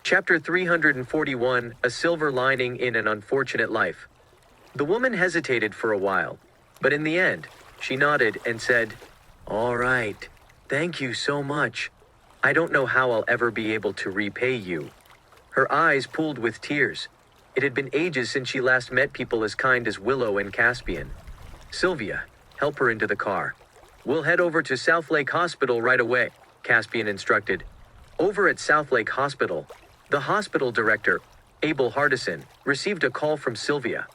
Chapter 341, A Silver Lining in an Unfortunate Life. The woman hesitated for a while, but in the end, she nodded and said, "All right, thank you so much. I don't know how I'll ever be able to repay you." Her eyes pooled with tears. It had been ages since she last met people as kind as Willow and Caspian. "Sylvia, help her into the car. We'll head over to South Lake Hospital right away," Caspian instructed. Over at South Lake Hospital, the hospital director, Abel Hardison, received a call from Sylvia.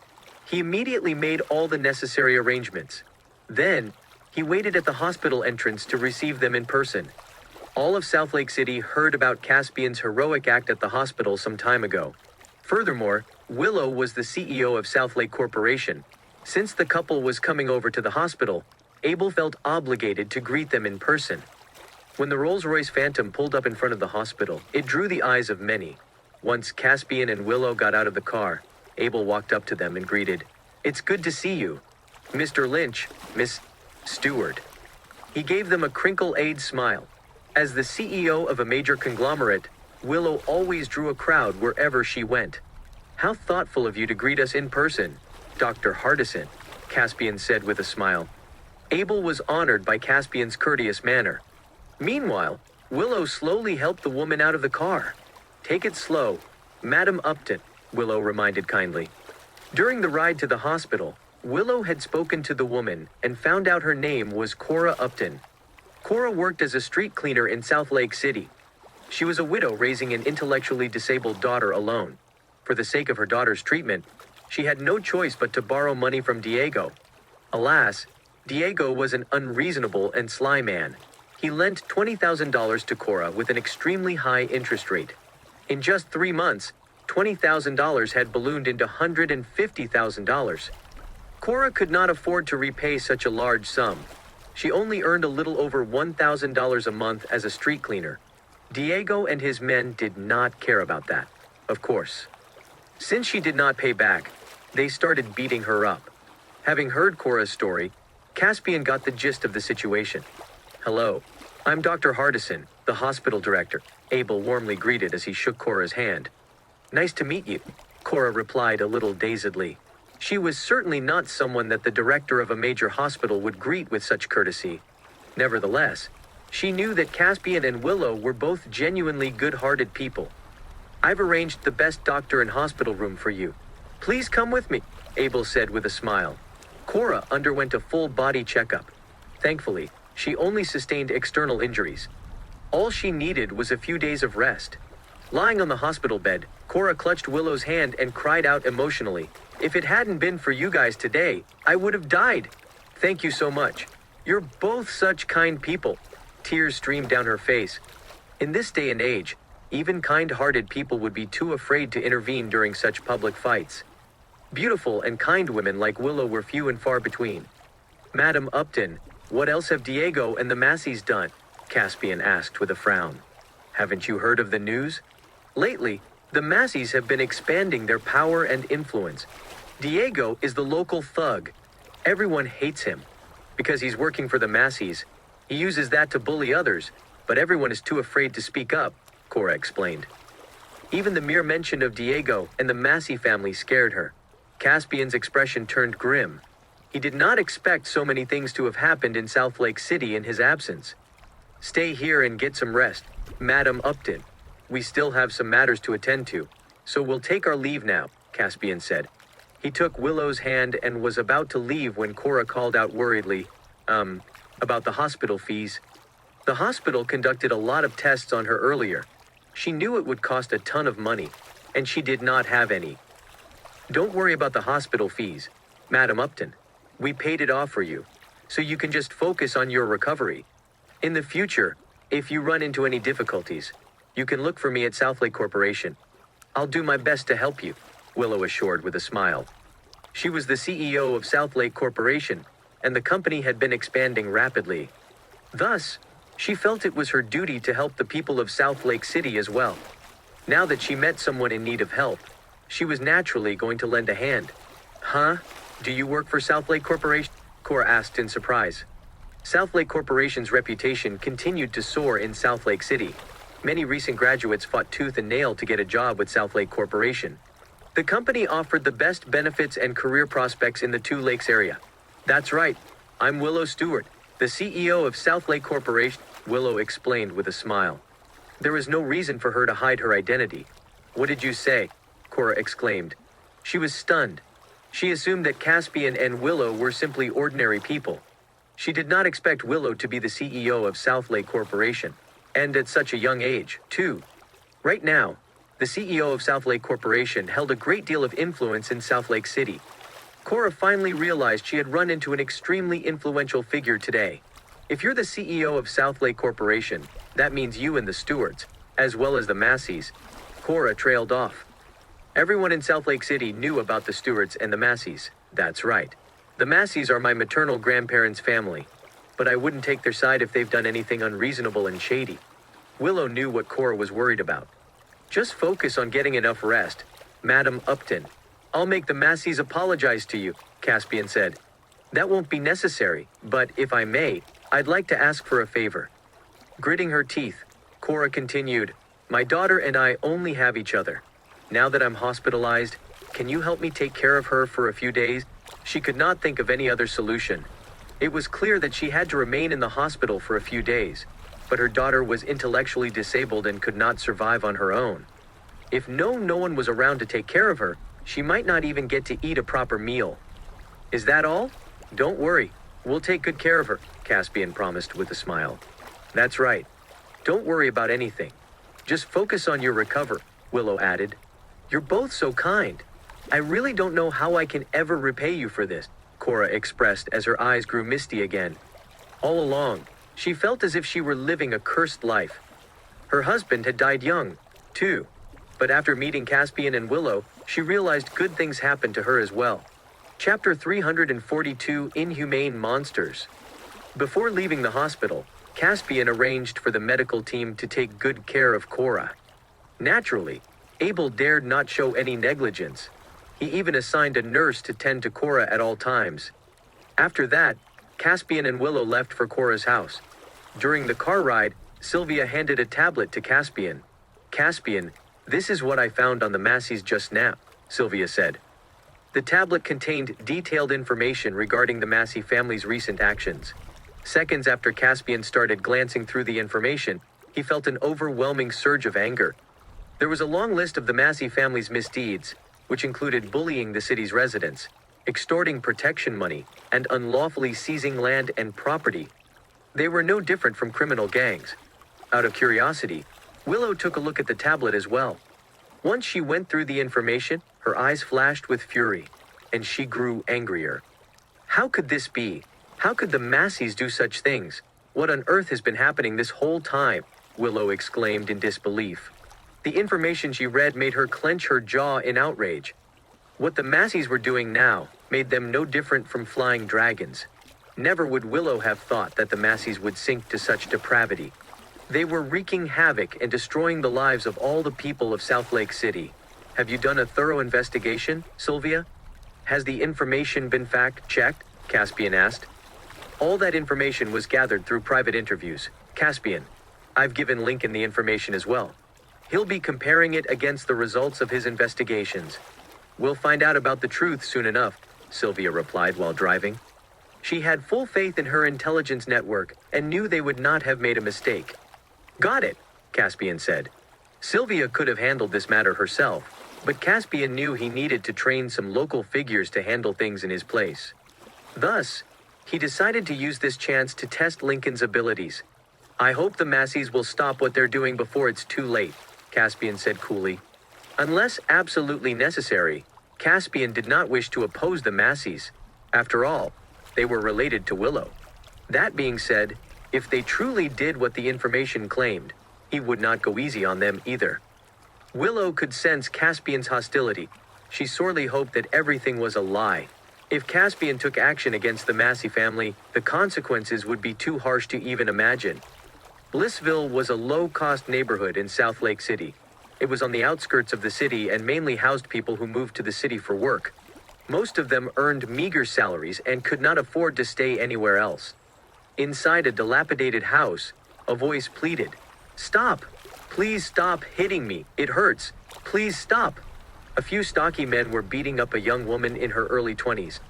He immediately made all the necessary arrangements. Then, he waited at the hospital entrance to receive them in person. All of South Lake City heard about Caspian's heroic act at the hospital some time ago. Furthermore, Willow was the CEO of South Lake Corporation. Since the couple was coming over to the hospital, Abel felt obligated to greet them in person. When the Rolls-Royce Phantom pulled up in front of the hospital, it drew the eyes of many. Once Caspian and Willow got out of the car, Abel walked up to them and greeted, "It's good to see you, Mr. Lynch, Miss Stewart." He gave them a crinkle-eyed smile. As the CEO of a major conglomerate, Willow always drew a crowd wherever she went. "How thoughtful of you to greet us in person, Dr. Hardison," Caspian said with a smile. Abel was honored by Caspian's courteous manner. Meanwhile, Willow slowly helped the woman out of the car. "Take it slow, Madam Upton," Willow reminded kindly. During the ride to the hospital, Willow had spoken to the woman and found out her name was Cora Upton. Cora worked as a street cleaner in South Lake City. She was a widow raising an intellectually disabled daughter alone. For the sake of her daughter's treatment, she had no choice but to borrow money from Diego. Alas, Diego was an unreasonable and sly man. He lent $20,000 to Cora with an extremely high interest rate. In just 3 months, $20,000 had ballooned into $150,000. Cora could not afford to repay such a large sum. She only earned a little over $1,000 a month as a street cleaner. Diego and his men did not care about that, of course. Since she did not pay back, they started beating her up. Having heard Cora's story, Caspian got the gist of the situation. "Hello, I'm Dr. Hardison, the hospital director," Abel warmly greeted as he shook Cora's hand. "Nice to meet you," Cora replied a little dazedly. She was certainly not someone that the director of a major hospital would greet with such courtesy. Nevertheless, she knew that Caspian and Willow were both genuinely good-hearted people. "I've arranged the best doctor and hospital room for you. Please come with me," Abel said with a smile. Cora underwent a full-body checkup. Thankfully, she only sustained external injuries. All she needed was a few days of rest. Lying on the hospital bed, Cora clutched Willow's hand and cried out emotionally, "If it hadn't been for you guys today, I would have died. Thank you so much. You're both such kind people." Tears streamed down her face. In this day and age, even kind-hearted people would be too afraid to intervene during such public fights. Beautiful and kind women like Willow were few and far between. "Madam Upton, what else have Diego and the Masseys done?" Caspian asked with a frown. "Haven't you heard of the news? Lately, the Masseys have been expanding their power and influence. Diego is the local thug. Everyone hates him. Because he's working for the Masseys, he uses that to bully others, but everyone is too afraid to speak up," Cora explained. Even the mere mention of Diego and the Massey family scared her. Caspian's expression turned grim. He did not expect so many things to have happened in South Lake City in his absence. "Stay here and get some rest, Madam Upton. We still have some matters to attend to, so we'll take our leave now," Caspian said. He took Willow's hand and was about to leave when Cora called out worriedly, about the hospital fees." The hospital conducted a lot of tests on her earlier. She knew it would cost a ton of money, and she did not have any. "Don't worry about the hospital fees, Madam Upton. We paid it off for you, so you can just focus on your recovery. In the future, if you run into any difficulties, you can look for me at South Lake Corporation. I'll do my best to help you," Willow assured with a smile. She was the CEO of South Lake Corporation, and the company had been expanding rapidly. Thus, she felt it was her duty to help the people of South Lake City as well. Now that she met someone in need of help, she was naturally going to lend a hand. "Huh? Do you work for South Lake Corporation?" Cora asked in surprise. South Lake Corporation's reputation continued to soar in South Lake City. Many recent graduates fought tooth and nail to get a job with South Lake Corporation. The company offered the best benefits and career prospects in the Two Lakes area. That's right. I'm Willow Stewart, the CEO of South Lake Corporation, Willow explained with a smile. There was no reason for her to hide her identity. What did you say? Cora exclaimed. She was stunned. She assumed that Caspian and Willow were simply ordinary people. She did not expect Willow to be the CEO of South Lake Corporation, and at such a young age, too. Right now, the CEO of South Lake Corporation held a great deal of influence in South Lake City. Cora finally realized she had run into an extremely influential figure today. If you're the CEO of South Lake Corporation, that means you and the Stewarts, as well as the Masseys. Cora trailed off. Everyone in South Lake City knew about the Stewarts and the Masseys. That's right. The Masseys are my maternal grandparents' family, but I wouldn't take their side if they've done anything unreasonable and shady. Willow knew what Cora was worried about. Just focus on getting enough rest, Madam Upton. I'll make the Masseys apologize to you, Caspian said. That won't be necessary, but if I may, I'd like to ask for a favor. Gritting her teeth, Cora continued, My daughter and I only have each other. Now that I'm hospitalized, can you help me take care of her for a few days? She could not think of any other solution. It was clear that she had to remain in the hospital for a few days, but her daughter was intellectually disabled and could not survive on her own. If no one was around to take care of her, she might not even get to eat a proper meal. Is that all? Don't worry, we'll take good care of her, Caspian promised with a smile. That's right. Don't worry about anything. Just focus on your recovery, Willow added. You're both so kind. I really don't know how I can ever repay you for this, Cora expressed as her eyes grew misty again. All along, she felt as if she were living a cursed life. Her husband had died young, too. But after meeting Caspian and Willow, she realized good things happened to her as well. Chapter 342, Inhumane Monsters. Before leaving the hospital, Caspian arranged for the medical team to take good care of Cora. Naturally, Abel dared not show any negligence. He even assigned a nurse to tend to Cora at all times. After that, Caspian and Willow left for Cora's house. During the car ride, Sylvia handed a tablet to Caspian. Caspian, this is what I found on the Masseys just now, Sylvia said. The tablet contained detailed information regarding the Massey family's recent actions. Seconds after Caspian started glancing through the information, he felt an overwhelming surge of anger. There was a long list of the Massey family's misdeeds, which included bullying the city's residents, extorting protection money, and unlawfully seizing land and property. They were no different from criminal gangs. Out of curiosity, Willow took a look at the tablet as well. Once she went through the information, her eyes flashed with fury, and she grew angrier. How could this be? How could the Masseys do such things? What on earth has been happening this whole time? Willow exclaimed in disbelief. The information she read made her clench her jaw in outrage. What the Masseys were doing now made them no different from flying dragons. Never would Willow have thought that the Masseys would sink to such depravity. They were wreaking havoc and destroying the lives of all the people of South Lake City. Have you done a thorough investigation, Sylvia? Has the information been fact-checked? Caspian asked. All that information was gathered through private interviews. Caspian, I've given Lincoln the information as well. He'll be comparing it against the results of his investigations. We'll find out about the truth soon enough, Sylvia replied while driving. She had full faith in her intelligence network and knew they would not have made a mistake. Got it, Caspian said. Sylvia could have handled this matter herself, but Caspian knew he needed to train some local figures to handle things in his place. Thus, he decided to use this chance to test Lincoln's abilities. I hope the Masseys will stop what they're doing before it's too late, Caspian said coolly. Unless absolutely necessary, Caspian did not wish to oppose the Masseys. After all, they were related to Willow. That being said, if they truly did what the information claimed, he would not go easy on them either. Willow could sense Caspian's hostility. She sorely hoped that everything was a lie. If Caspian took action against the Massey family, the consequences would be too harsh to even imagine. Blissville was a low-cost neighborhood in South Lake City. It was on the outskirts of the city and mainly housed people who moved to the city for work. Most of them earned meager salaries and could not afford to stay anywhere else. Inside a dilapidated house, a voice pleaded, "Stop! Please stop hitting me. It hurts. Please stop. A few stocky men were beating up a young woman in her early 20s.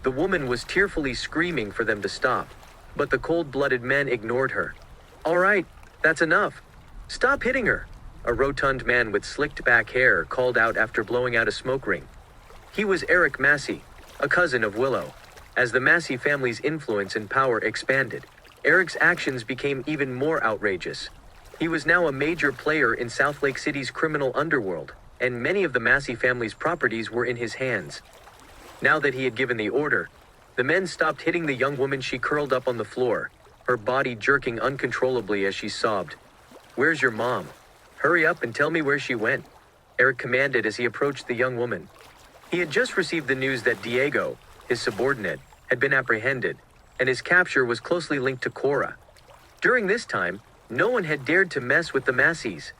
The woman was tearfully screaming for them to stop, but the cold-blooded men ignored her. All right, that's enough. Stop hitting her, a rotund man with slicked back hair called out after blowing out a smoke ring. He was Eric Massey, a cousin of Willow. As the Massey family's influence and power expanded, Eric's actions became even more outrageous. He was now a major player in South Lake City's criminal underworld, and many of the Massey family's properties were in his hands. Now that he had given the order, the men stopped hitting the young woman. She curled up on the floor, her body jerking uncontrollably as she sobbed. Where's your mom? Hurry up and tell me where she went, Eric commanded as he approached the young woman. He had just received the news that Diego, his subordinate, had been apprehended, and his capture was closely linked to Cora. During this time, no one had dared to mess with the Masseys.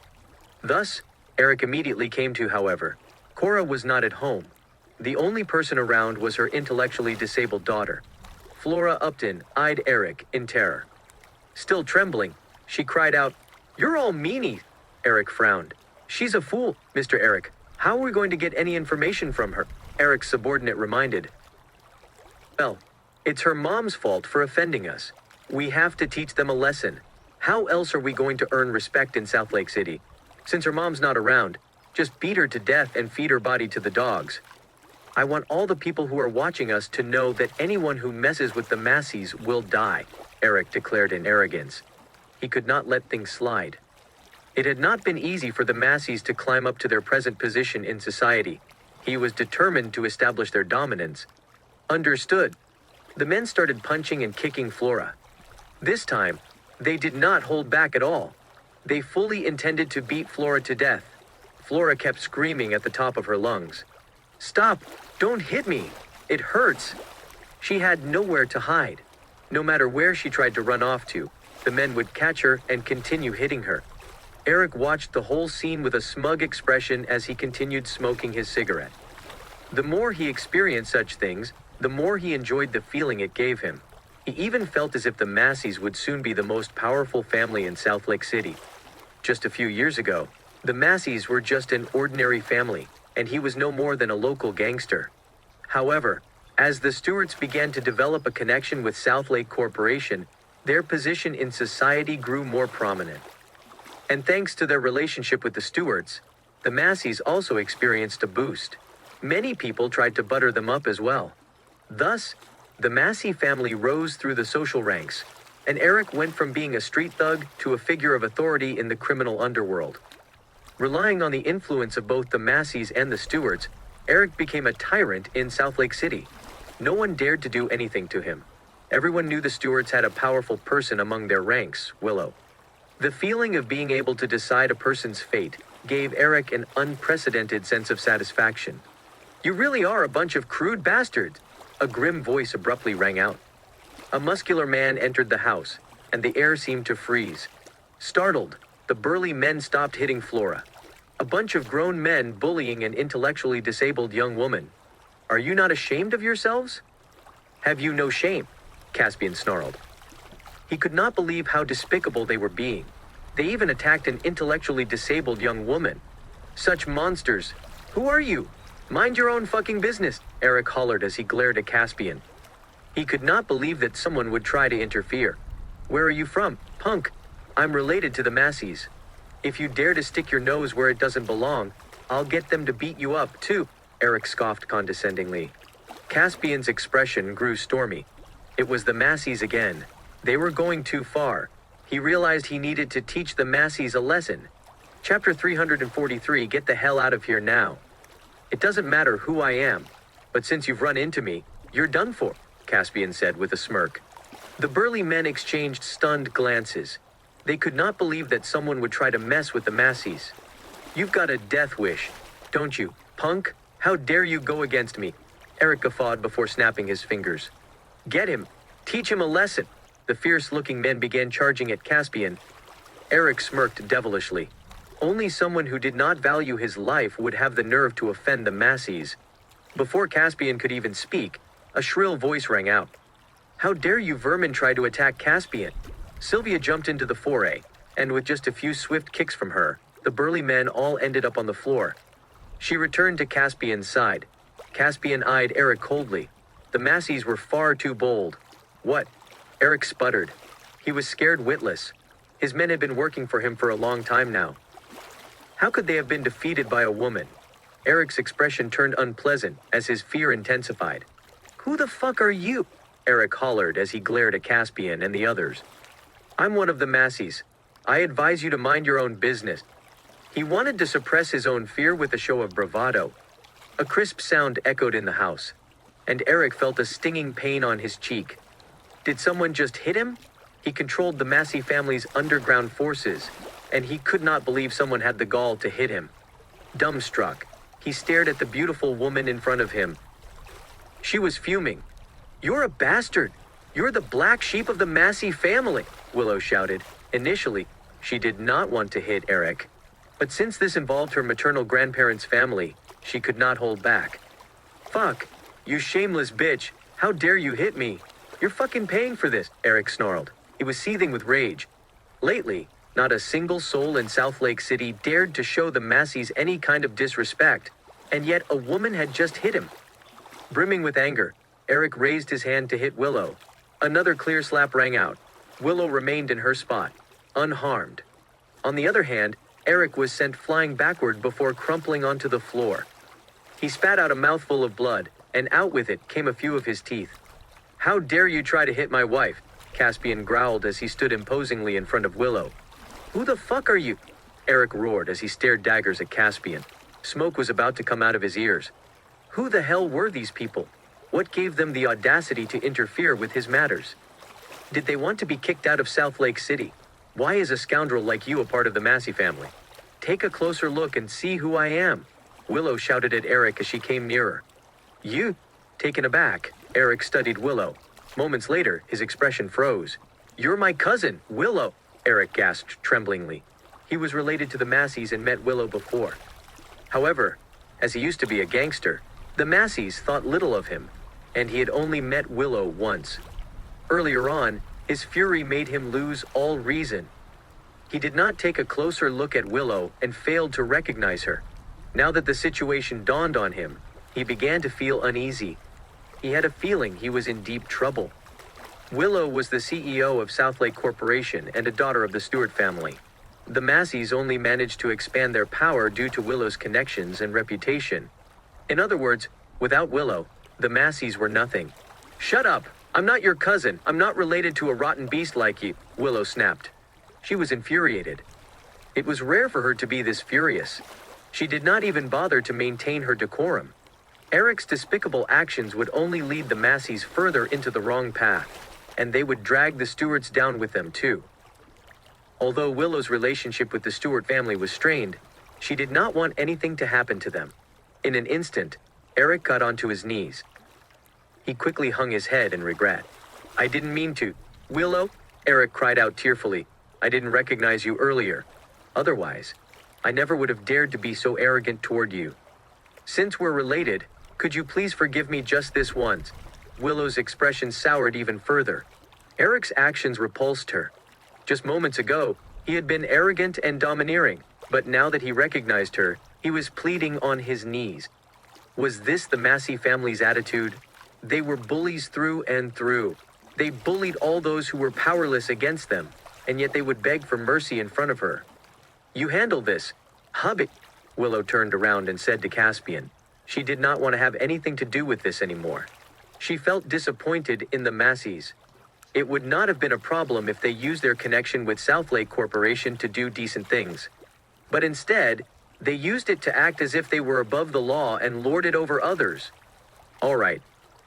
Thus, Eric immediately came to, however, Cora was not at home. The only person around was her intellectually disabled daughter. Flora Upton eyed Eric in terror. Still trembling, she cried out, "You're all meanie." Eric frowned. "She's a fool, Mr. Eric. How are we going to get any information from her?" Eric's subordinate reminded. "Well, it's her mom's fault for offending us. We have to teach them a lesson. How else are we going to earn respect in South Lake City? Since her mom's not around, just beat her to death and feed her body to the dogs. I want all the people who are watching us to know that anyone who messes with the Masseys will die," Eric declared in arrogance. He could not let things slide. It had not been easy for the Masseys to climb up to their present position in society. He was determined to establish their dominance. Understood. The men started punching and kicking Flora. This time, they did not hold back at all. They fully intended to beat Flora to death. Flora kept screaming at the top of her lungs. "Stop! Don't hit me! It hurts!" She had nowhere to hide. No matter where she tried to run off to, the men would catch her and continue hitting her. Eric watched the whole scene with a smug expression as he continued smoking his cigarette. The more he experienced such things, the more he enjoyed the feeling it gave him. He even felt as if the Masseys would soon be the most powerful family in South Lake City. Just a few years ago, the Masseys were just an ordinary family, and he was no more than a local gangster. However, as the Stewarts began to develop a connection with South Lake Corporation, their position in society grew more prominent. And thanks to their relationship with the Stewarts, the Masseys also experienced a boost. Many people tried to butter them up as well. Thus, the Massey family rose through the social ranks, and Eric went from being a street thug to a figure of authority in the criminal underworld. Relying on the influence of both the Masseys and the Stewarts, Eric became a tyrant in South Lake City. No one dared to do anything to him. Everyone knew the Stewarts had a powerful person among their ranks, Willow. The feeling of being able to decide a person's fate gave Eric an unprecedented sense of satisfaction. "You really are a bunch of crude bastards," a grim voice abruptly rang out. A muscular man entered the house, and the air seemed to freeze. Startled, the burly men stopped hitting Flora. A bunch of grown men bullying an intellectually disabled young woman. "Are you not ashamed of yourselves?" "Have you no shame?" Caspian snarled. He could not believe how despicable they were being. They even attacked an intellectually disabled young woman. Such monsters. "Who are you? Mind your own fucking business," Eric hollered as he glared at Caspian. He could not believe that someone would try to interfere. "Where are you from, punk?" "I'm related to the Masseys. If you dare to stick your nose where it doesn't belong, I'll get them to beat you up, too," Eric scoffed condescendingly. Caspian's expression grew stormy. It was the Masseys again. They were going too far. He realized he needed to teach the Masseys a lesson. Chapter 343, Get the hell out of here now. "It doesn't matter who I am, but since you've run into me, you're done for," Caspian said with a smirk. The burly men exchanged stunned glances. They could not believe that someone would try to mess with the Masseys. "You've got a death wish, don't you, punk? How dare you go against me?" Eric guffawed before snapping his fingers. "Get him! Teach him a lesson!" The fierce-looking men began charging at Caspian. Eric smirked devilishly. Only someone who did not value his life would have the nerve to offend the Masseys. Before Caspian could even speak, a shrill voice rang out. "How dare you vermin try to attack Caspian?" Sylvia jumped into the foray. and with just a few swift kicks from her, the burly men all ended up on the floor. She returned to Caspian's side. Caspian eyed Eric coldly. The Masseys were far too bold. What? Eric sputtered. He was scared witless. His men had been working for him for a long time now. How could they have been defeated by a woman? Eric's expression turned unpleasant as his fear intensified. Who the fuck are you? Eric hollered as he glared at Caspian and the others. I'm one of the Masseys. I advise you to mind your own business. He wanted to suppress his own fear with a show of bravado. A crisp sound echoed in the house, and Eric felt a stinging pain on his cheek. Did someone just hit him? He controlled the Massey family's underground forces, and he could not believe someone had the gall to hit him. Dumbstruck, he stared at the beautiful woman in front of him. She was fuming. You're a bastard. You're the black sheep of the Massey family, Willow shouted. Initially, she did not want to hit Eric, but since this involved her maternal grandparents' family, she could not hold back. Fuck, you shameless bitch, how dare you hit me? You're fucking paying for this, Eric snarled. He was seething with rage. Lately, not a single soul in South Lake City dared to show the Masseys any kind of disrespect, and yet a woman had just hit him. Brimming with anger, Eric raised his hand to hit Willow. Another clear slap rang out. Willow remained in her spot, unharmed. On the other hand, Eric was sent flying backward before crumpling onto the floor. He spat out a mouthful of blood, and out with it came a few of his teeth. How dare you try to hit my wife? Caspian growled as he stood imposingly in front of Willow. Who the fuck are you? Eric roared as he stared daggers at Caspian. Smoke was about to come out of his ears. Who the hell were these people? What gave them the audacity to interfere with his matters? Did they want to be kicked out of South Lake City? Why is a scoundrel like you a part of the Massey family? Take a closer look and see who I am. Willow shouted at Eric as she came nearer. You? Taken aback, Eric studied Willow. Moments later, his expression froze. You're my cousin, Willow, Eric gasped tremblingly. He was related to the Masseys and met Willow before. However, as he used to be a gangster, the Masseys thought little of him, and he had only met Willow once. Earlier on, his fury made him lose all reason. He did not take a closer look at Willow and failed to recognize her. Now that the situation dawned on him, he began to feel uneasy. He had a feeling he was in deep trouble. Willow was the CEO of South Lake Corporation and a daughter of the Stewart family. The Masseys only managed to expand their power due to Willow's connections and reputation. In other words, without Willow, the Masseys were nothing. Shut up! I'm not your cousin. I'm not related to a rotten beast like you, Willow snapped. She was infuriated. It was rare for her to be this furious. She did not even bother to maintain her decorum. Eric's despicable actions would only lead the Masseys further into the wrong path, and they would drag the Stewarts down with them too. Although Willow's relationship with the Stewart family was strained, she did not want anything to happen to them. In an instant, Eric got onto his knees. He quickly hung his head in regret. I didn't mean to. Willow, Eric cried out tearfully. I didn't recognize you earlier. Otherwise, I never would have dared to be so arrogant toward you. Since we're related, could you please forgive me just this once? Willow's expression soured even further. Eric's actions repulsed her. Just moments ago, he had been arrogant and domineering, but now that he recognized her, he was pleading on his knees. Was this the Massey family's attitude? They were bullies through and through. They bullied all those who were powerless against them, and yet they would beg for mercy in front of her. You handle this, hubby. Willow turned around and said to Caspian. She did not want to have anything to do with this anymore. She felt disappointed in the Masseys. It would not have been a problem if they used their connection with South Lake Corporation to do decent things. But instead, they used it to act as if they were above the law and lord it over others. All right,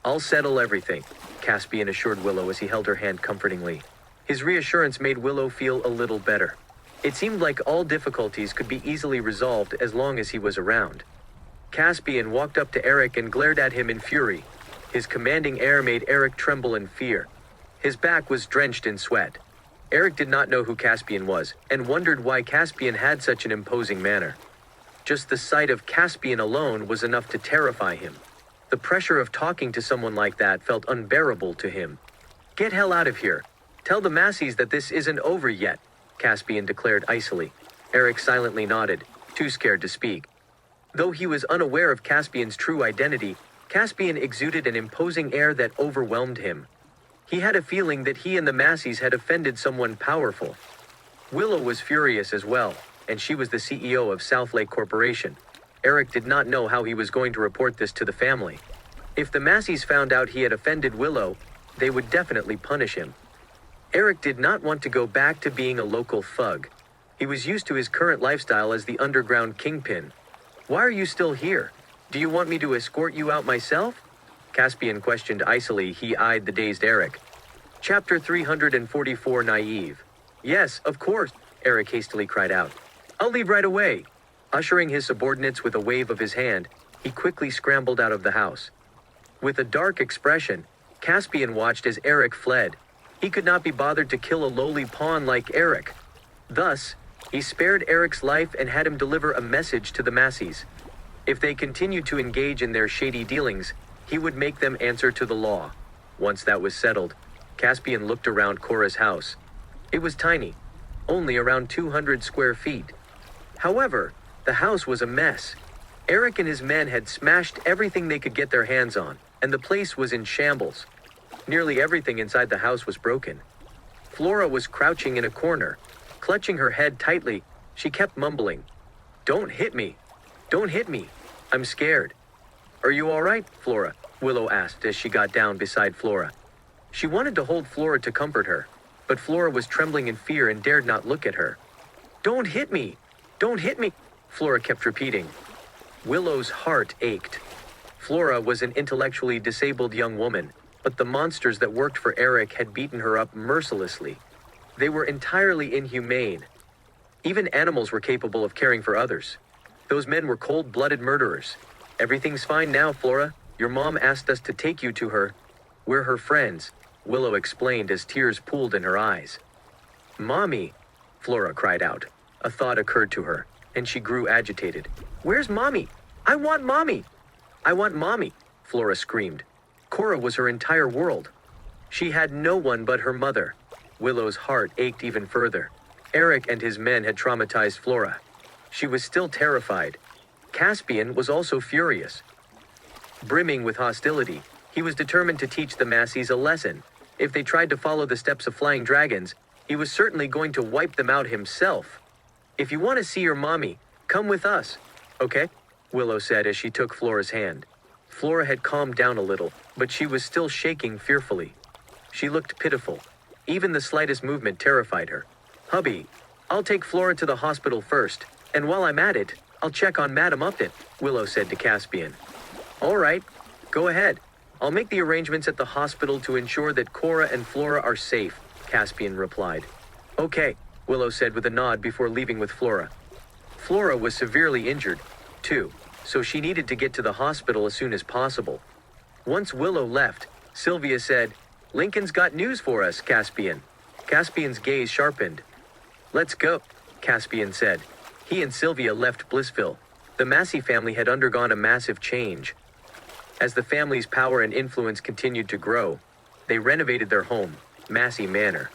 I'll settle everything, Caspian assured Willow as he held her hand comfortingly. His reassurance made Willow feel a little better. It seemed like all difficulties could be easily resolved as long as he was around. Caspian walked up to Eric and glared at him in fury. His commanding air made Eric tremble in fear. His back was drenched in sweat. Eric did not know who Caspian was, and wondered why Caspian had such an imposing manner. Just the sight of Caspian alone was enough to terrify him. The pressure of talking to someone like that felt unbearable to him. Get hell out of here. Tell the Masseys that this isn't over yet. Caspian declared icily. Eric silently nodded, too scared to speak. Though he was unaware of Caspian's true identity, Caspian exuded an imposing air that overwhelmed him. He had a feeling that he and the Masseys had offended someone powerful. Willow was furious as well, and she was the CEO of South Lake Corporation. Eric did not know how he was going to report this to the family. If the Masseys found out he had offended Willow, they would definitely punish him. Eric did not want to go back to being a local thug. He was used to his current lifestyle as the underground kingpin. "Why are you still here? Do you want me to escort you out myself?" Caspian questioned icily. He eyed the dazed Eric. Chapter 344 Naive. "Yes, of course," Eric hastily cried out. "I'll leave right away." Ushering his subordinates with a wave of his hand, he quickly scrambled out of the house. With a dark expression, Caspian watched as Eric fled. He could not be bothered to kill a lowly pawn like Eric. Thus, he spared Eric's life and had him deliver a message to the Masseys. If they continued to engage in their shady dealings, he would make them answer to the law. Once that was settled, Caspian looked around Cora's house. It was tiny, only around 200 square feet. However, the house was a mess. Eric and his men had smashed everything they could get their hands on, and the place was in shambles. Nearly everything inside the house was broken. Flora was crouching in a corner. Clutching her head tightly, she kept mumbling, "Don't hit me! Don't hit me! I'm scared." "Are you all right, Flora?" Willow asked as she got down beside Flora. She wanted to hold Flora to comfort her, but Flora was trembling in fear and dared not look at her. "Don't hit me! Don't hit me!" Flora kept repeating. Willow's heart ached. Flora was an intellectually disabled young woman, but the monsters that worked for Eric had beaten her up mercilessly. They were entirely inhumane. Even animals were capable of caring for others. Those men were cold-blooded murderers. "Everything's fine now, Flora. Your mom asked us to take you to her. We're her friends," Willow explained as tears pooled in her eyes. "Mommy," Flora cried out. A thought occurred to her, and she grew agitated. "Where's Mommy? I want Mommy! I want Mommy!" Flora screamed. Cora was her entire world. She had no one but her mother. Willow's heart ached even further. Eric and his men had traumatized Flora. She was still terrified. Caspian was also furious. Brimming with hostility, he was determined to teach the Masseys a lesson. If they tried to follow the steps of flying dragons, he was certainly going to wipe them out himself. "If you want to see your mommy, come with us, okay?" Willow said as she took Flora's hand. Flora had calmed down a little, but she was still shaking fearfully. She looked pitiful. Even the slightest movement terrified her. "Hubby, I'll take Flora to the hospital first, and while I'm at it, I'll check on Madam Upton," Willow said to Caspian. "All right, go ahead. I'll make the arrangements at the hospital to ensure that Cora and Flora are safe," Caspian replied. "Okay," Willow said with a nod before leaving with Flora. Flora was severely injured, too, so she needed to get to the hospital as soon as possible. Once Willow left, Sylvia said, "Lincoln's got news for us, Caspian." Caspian's gaze sharpened. "Let's go," Caspian said. He and Sylvia left Blissville. The Massey family had undergone a massive change. As the family's power and influence continued to grow, they renovated their home, Massey Manor.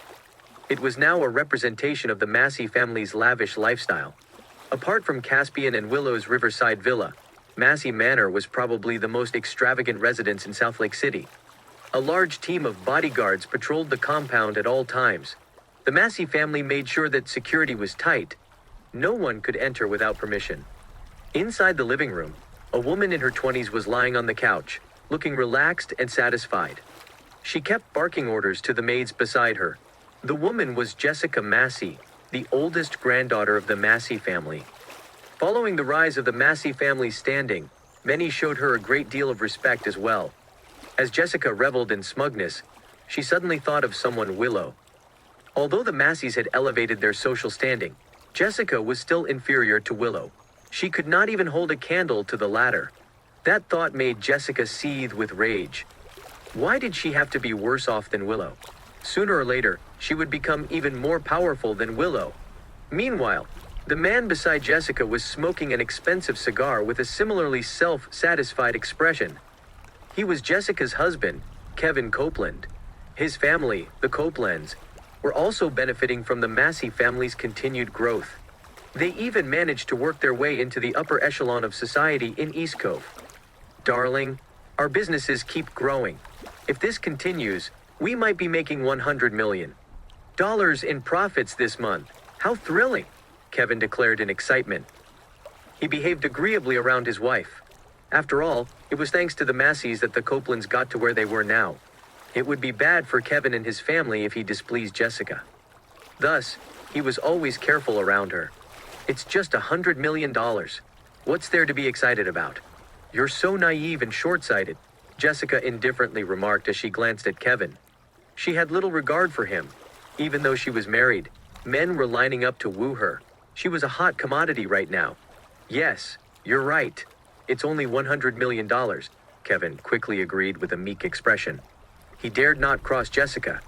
It was now a representation of the Massey family's lavish lifestyle. Apart from Caspian and Willow's riverside villa, Massey Manor was probably the most extravagant residence in South Lake City. A large team of bodyguards patrolled the compound at all times. The Massey family made sure that security was tight. No one could enter without permission. Inside the living room, a woman in her 20s was lying on the couch, looking relaxed and satisfied. She kept barking orders to the maids beside her. The woman was Jessica Massey, the oldest granddaughter of the Massey family. Following the rise of the Massey family's standing, many showed her a great deal of respect as well. As Jessica reveled in smugness, she suddenly thought of someone, Willow. Although the Masseys had elevated their social standing, Jessica was still inferior to Willow. She could not even hold a candle to the latter. That thought made Jessica seethe with rage. Why did she have to be worse off than Willow? Sooner or later, she would become even more powerful than Willow. Meanwhile, the man beside Jessica was smoking an expensive cigar with a similarly self-satisfied expression. He was Jessica's husband, Kevin Copeland. His family, the Copelands, were also benefiting from the Massey family's continued growth. They even managed to work their way into the upper echelon of society in East Cove. Darling, our businesses keep growing. If this continues, we might be making $100 million in profits this month. How thrilling, Kevin declared in excitement. He behaved agreeably around his wife. After all, it was thanks to the Masseys that the Copelands got to where they were now. It would be bad for Kevin and his family if he displeased Jessica. Thus, he was always careful around her. It's just $100 million. What's there to be excited about? You're so naive and short-sighted, Jessica indifferently remarked as she glanced at Kevin. She had little regard for him. Even though she was married, men were lining up to woo her. She was a hot commodity right now. Yes, you're right. It's only $100 million, Kevin quickly agreed with a meek expression. He dared not cross Jessica.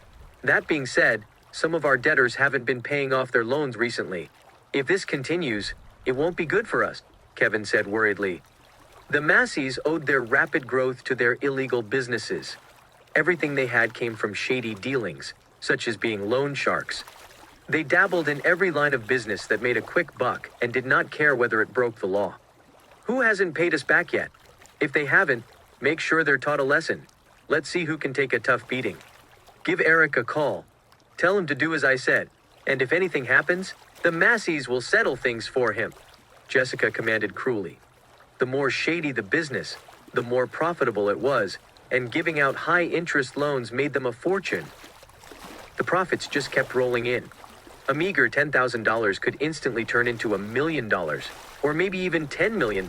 That being said, some of our debtors haven't been paying off their loans recently. If this continues, it won't be good for us, Kevin said worriedly. The Masseys owed their rapid growth to their illegal businesses. Everything they had came from shady dealings, such as being loan sharks. They dabbled in every line of business that made a quick buck and did not care whether it broke the law. Who hasn't paid us back yet? If they haven't, make sure they're taught a lesson. Let's see who can take a tough beating. Give Eric a call. Tell him to do as I said, and if anything happens, the Masseys will settle things for him, Jessica commanded cruelly. The more shady the business, the more profitable it was, and giving out high-interest loans made them a fortune. The profits just kept rolling in. A meager $10,000 could instantly turn into $1 million, or maybe even $10 million.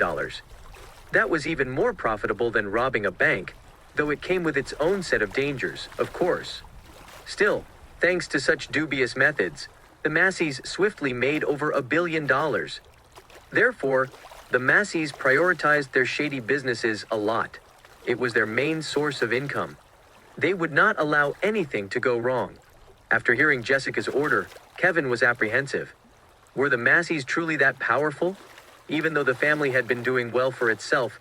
That was even more profitable than robbing a bank, though it came with its own set of dangers, of course. Still, thanks to such dubious methods, the Masseys swiftly made over $1 billion. Therefore, the Masseys prioritized their shady businesses a lot. It was their main source of income. They would not allow anything to go wrong. After hearing Jessica's order, Kevin was apprehensive. Were the Masseys truly that powerful? Even though the family had been doing well for itself,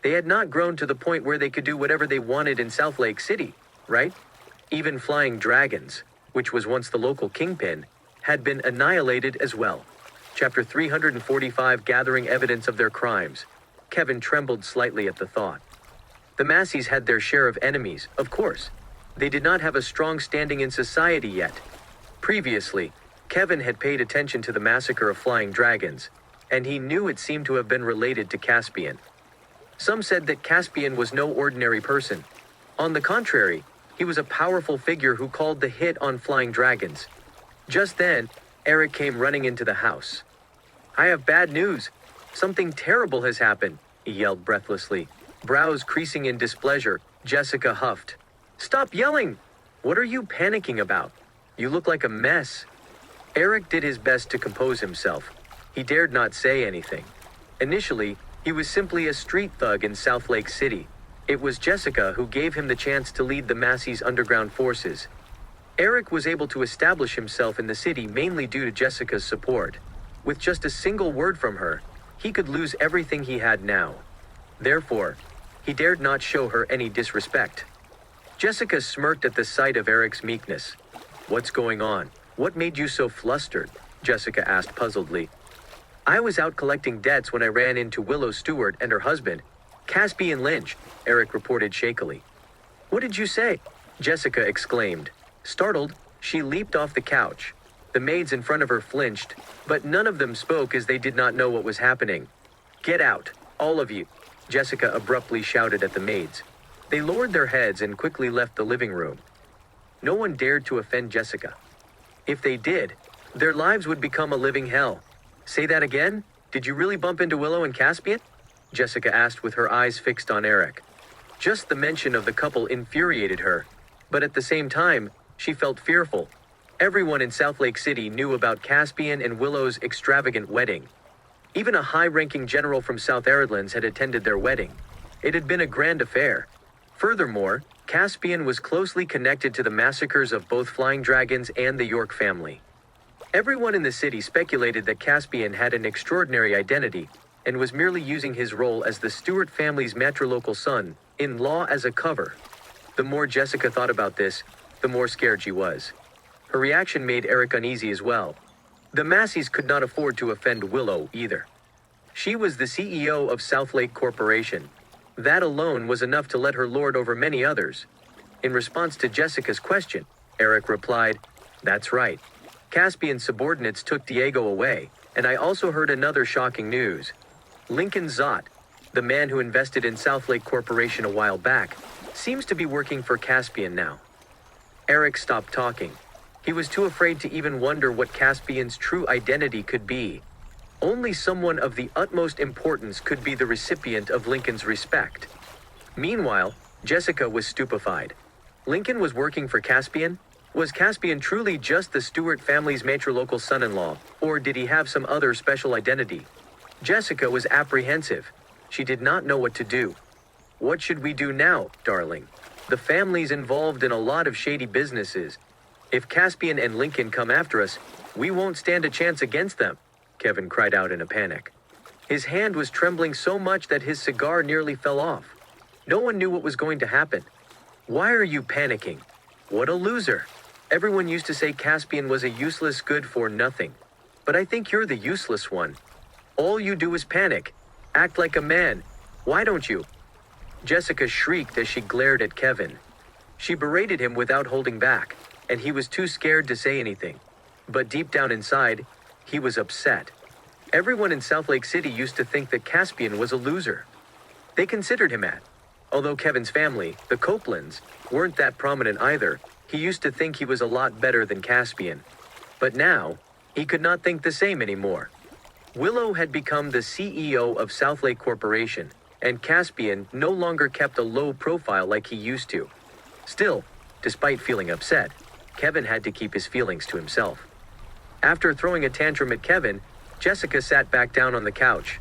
they had not grown to the point where they could do whatever they wanted in South Lake City, right? Even Flying Dragons, which was once the local kingpin, had been annihilated as well. Chapter 345, Gathering Evidence of Their Crimes. Kevin trembled slightly at the thought. The Masseys had their share of enemies, of course. They did not have a strong standing in society yet. Previously, Kevin had paid attention to the massacre of Flying Dragons, and he knew it seemed to have been related to Caspian. Some said that Caspian was no ordinary person. On the contrary, he was a powerful figure who called the hit on Flying Dragons. Just then, Eric came running into the house. I have bad news. Something terrible has happened, he yelled breathlessly. Brows creasing in displeasure, Jessica huffed. Stop yelling! What are you panicking about? You look like a mess. Eric did his best to compose himself. He dared not say anything. Initially, he was simply a street thug in South Lake City. It was Jessica who gave him the chance to lead the Masseys' underground forces. Eric was able to establish himself in the city mainly due to Jessica's support. With just a single word from her, he could lose everything he had now. Therefore, he dared not show her any disrespect. Jessica smirked at the sight of Eric's meekness. What's going on? What made you so flustered? Jessica asked puzzledly. I was out collecting debts when I ran into Willow Stewart and her husband, Caspian Lynch, Eric reported shakily. What did you say? Jessica exclaimed. Startled, she leaped off the couch. The maids in front of her flinched, but none of them spoke as they did not know what was happening. Get out, all of you, Jessica abruptly shouted at the maids. They lowered their heads and quickly left the living room. No one dared to offend Jessica. If they did, their lives would become a living hell. Say that again? Did you really bump into Willow and Caspian? Jessica asked with her eyes fixed on Eric. Just the mention of the couple infuriated her, but at the same time, she felt fearful. Everyone in South Lake City knew about Caspian and Willow's extravagant wedding. Even a high-ranking general from South Aridlands had attended their wedding. It had been a grand affair. Furthermore, Caspian was closely connected to the massacres of both Flying Dragons and the York family. Everyone in the city speculated that Caspian had an extraordinary identity and was merely using his role as the Stewart family's matrilocal son, in law, as a cover. The more Jessica thought about this, the more scared she was. Her reaction made Eric uneasy as well. The Masseys could not afford to offend Willow either. She was the CEO of Southlake Corporation. That alone was enough to let her lord over many others. In response to Jessica's question, Eric replied, "That's right. Caspian's subordinates took Diego away, and I also heard another shocking news. Lincoln Zott, the man who invested in Southlake Corporation a while back, seems to be working for Caspian now." Eric stopped talking. He was too afraid to even wonder what Caspian's true identity could be. Only someone of the utmost importance could be the recipient of Lincoln's respect. Meanwhile, Jessica was stupefied. Lincoln was working for Caspian? Was Caspian truly just the Stewart family's matrilocal son-in-law, or did he have some other special identity? Jessica was apprehensive. She did not know what to do. "What should we do now, darling? The family's involved in a lot of shady businesses. If Caspian and Lincoln come after us, we won't stand a chance against them," Kevin cried out in a panic. His hand was trembling so much that his cigar nearly fell off. No one knew what was going to happen. "Why are you panicking? What a loser. Everyone used to say Caspian was a useless good-for-nothing. But I think you're the useless one. All you do is panic. Act like a man. Why don't you?" Jessica shrieked as she glared at Kevin. She berated him without holding back, and he was too scared to say anything. But deep down inside, he was upset. Everyone in Southlake City used to think that Caspian was a loser. They considered him at. Although Kevin's family, the Copelands, weren't that prominent either, he used to think he was a lot better than Caspian. But now, he could not think the same anymore. Willow had become the CEO of Southlake Corporation, and Caspian no longer kept a low profile like he used to. Still, despite feeling upset, Kevin had to keep his feelings to himself. After throwing a tantrum at Kevin, Jessica sat back down on the couch.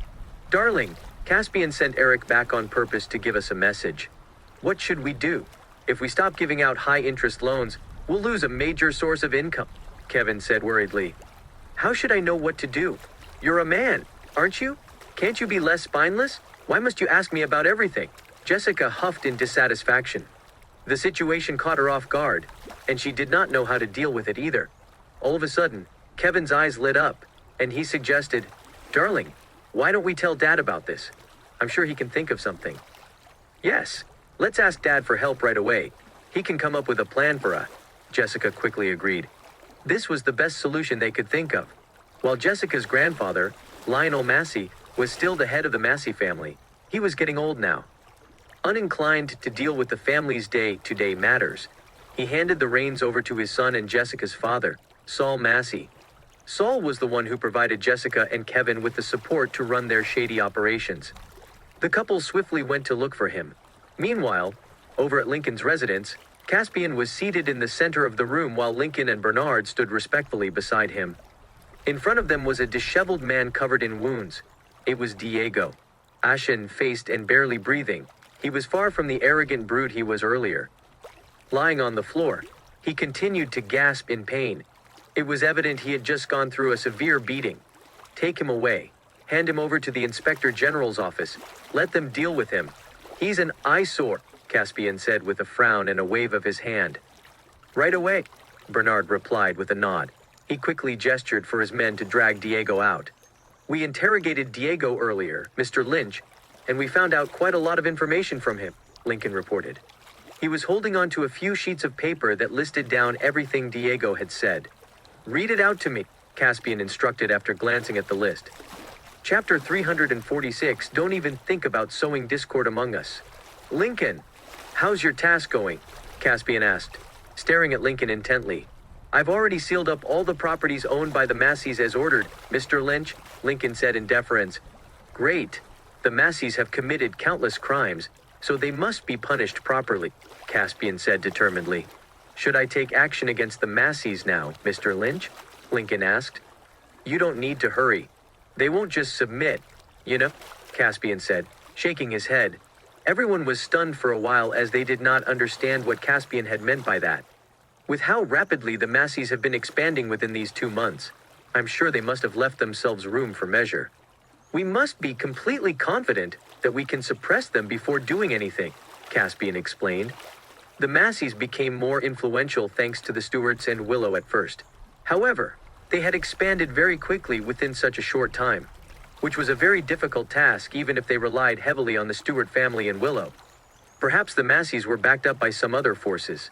"Darling, Caspian sent Eric back on purpose to give us a message. What should we do? If we stop giving out high-interest loans, we'll lose a major source of income," Kevin said worriedly. "How should I know what to do? You're a man, aren't you? Can't you be less spineless? Why must you ask me about everything?" Jessica huffed in dissatisfaction. The situation caught her off guard, and she did not know how to deal with it either. All of a sudden, Kevin's eyes lit up, and he suggested, "Darling, why don't we tell Dad about this? I'm sure he can think of something." "Yes, let's ask Dad for help right away. He can come up with a plan for us," Jessica quickly agreed. This was the best solution they could think of. While Jessica's grandfather, Lionel Massey, was still the head of the Massey family, he was getting old now. Uninclined to deal with the family's day-to-day matters, he handed the reins over to his son and Jessica's father, Saul Massey. Saul was the one who provided Jessica and Kevin with the support to run their shady operations. The couple swiftly went to look for him. Meanwhile, over at Lincoln's residence, Caspian was seated in the center of the room while Lincoln and Bernard stood respectfully beside him. In front of them was a disheveled man covered in wounds. It was Diego. Ashen-faced and barely breathing, he was far from the arrogant brute he was earlier. Lying on the floor, he continued to gasp in pain. It was evident he had just gone through a severe beating. "Take him away. Hand him over to the Inspector General's office. Let them deal with him. He's an eyesore," Caspian said with a frown and a wave of his hand. "Right away," Bernard replied with a nod. He quickly gestured for his men to drag Diego out. "We interrogated Diego earlier, Mr. Lynch, and we found out quite a lot of information from him," Lincoln reported. He was holding on to a few sheets of paper that listed down everything Diego had said. "Read it out to me," Caspian instructed after glancing at the list. Chapter 346, "Don't even think about sowing discord among us." "Lincoln, how's your task going?" Caspian asked, staring at Lincoln intently. "I've already sealed up all the properties owned by the Masseys as ordered, Mr. Lynch," Lincoln said in deference. "Great. The Masseys have committed countless crimes, so they must be punished properly," Caspian said determinedly. "Should I take action against the Masseys now, Mr. Lynch?" Lincoln asked. "You don't need to hurry. They won't just submit, you know," Caspian said, shaking his head. Everyone was stunned for a while as they did not understand what Caspian had meant by that. With how rapidly the Masseys have been expanding within these 2 months, I'm sure they must have left themselves room for measure. "We must be completely confident that we can suppress them before doing anything," Caspian explained. The Masseys became more influential thanks to the Stuarts and Willow at first. However, they had expanded very quickly within such a short time, which was a very difficult task even if they relied heavily on the Stuart family and Willow. Perhaps the Masseys were backed up by some other forces.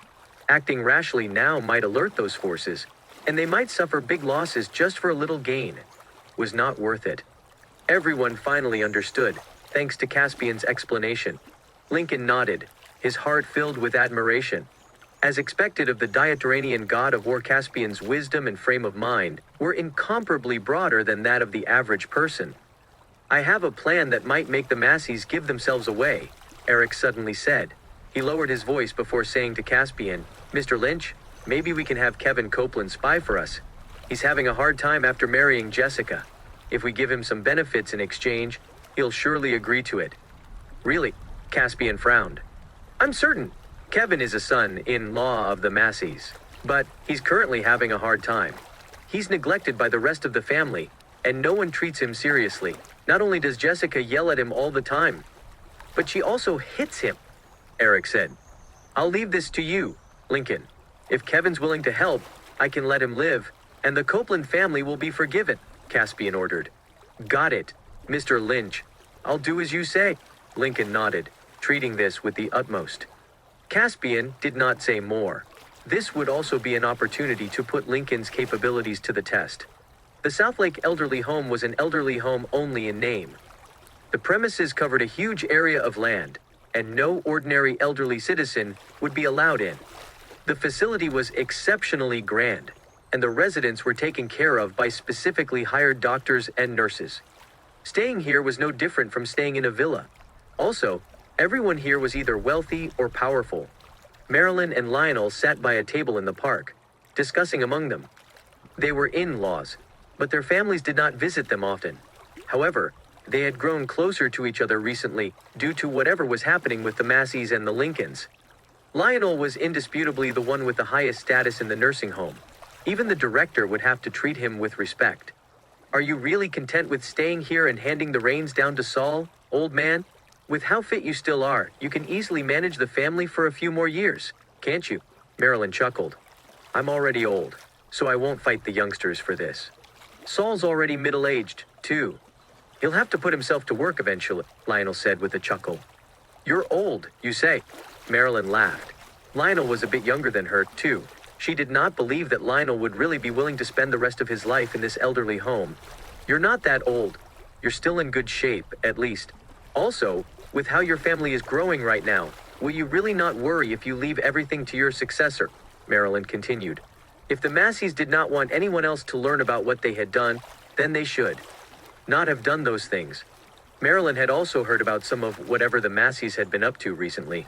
Acting rashly now might alert those forces, and they might suffer big losses just for a little gain. Was not worth it. Everyone finally understood, thanks to Caspian's explanation. Lincoln nodded, his heart filled with admiration. As expected of the Dioteranian god of war, Caspian's wisdom and frame of mind were incomparably broader than that of the average person. I have a plan that might make the Masseys give themselves away, Eric suddenly said. He lowered his voice before saying to Caspian, Mr. Lynch, maybe we can have Kevin Copeland spy for us. He's having a hard time after marrying Jessica. If we give him some benefits in exchange, he'll surely agree to it. Really? Caspian frowned. I'm certain. Kevin is a son-in-law of the Masseys, but he's currently having a hard time. He's neglected by the rest of the family, and no one treats him seriously. Not only does Jessica yell at him all the time, but she also hits him, Eric said. I'll leave this to you, Lincoln. If Kevin's willing to help, I can let him live, and the Copeland family will be forgiven, Caspian ordered. Got it, Mr. Lynch. I'll do as you say, Lincoln nodded, treating this with the utmost. Caspian did not say more. This would also be an opportunity to put Lincoln's capabilities to the test. The Southlake Elderly Home was an elderly home only in name. The premises covered a huge area of land, and no ordinary elderly citizen would be allowed in. The facility was exceptionally grand, and the residents were taken care of by specifically hired doctors and nurses. Staying here was no different from staying in a villa. Also, everyone here was either wealthy or powerful. Marilyn and Lionel sat by a table in the park, discussing among them. They were in-laws, but their families did not visit them often. However, they had grown closer to each other recently due to whatever was happening with the Masseys and the Lincolns. Lionel was indisputably the one with the highest status in the nursing home. Even the director would have to treat him with respect. Are you really content with staying here and handing the reins down to Saul, old man? With how fit you still are, you can easily manage the family for a few more years, can't you? Marilyn chuckled. I'm already old, so I won't fight the youngsters for this. Saul's already middle-aged, too. He'll have to put himself to work eventually, Lionel said with a chuckle. You're old, you say? Marilyn laughed. Lionel was a bit younger than her, too. She did not believe that Lionel would really be willing to spend the rest of his life in this elderly home. You're not that old. You're still in good shape, at least. Also, with how your family is growing right now, will you really not worry if you leave everything to your successor? Marilyn continued. If the Masseys did not want anyone else to learn about what they had done, then they should not have done those things. Marilyn had also heard about some of whatever the Masseys had been up to recently.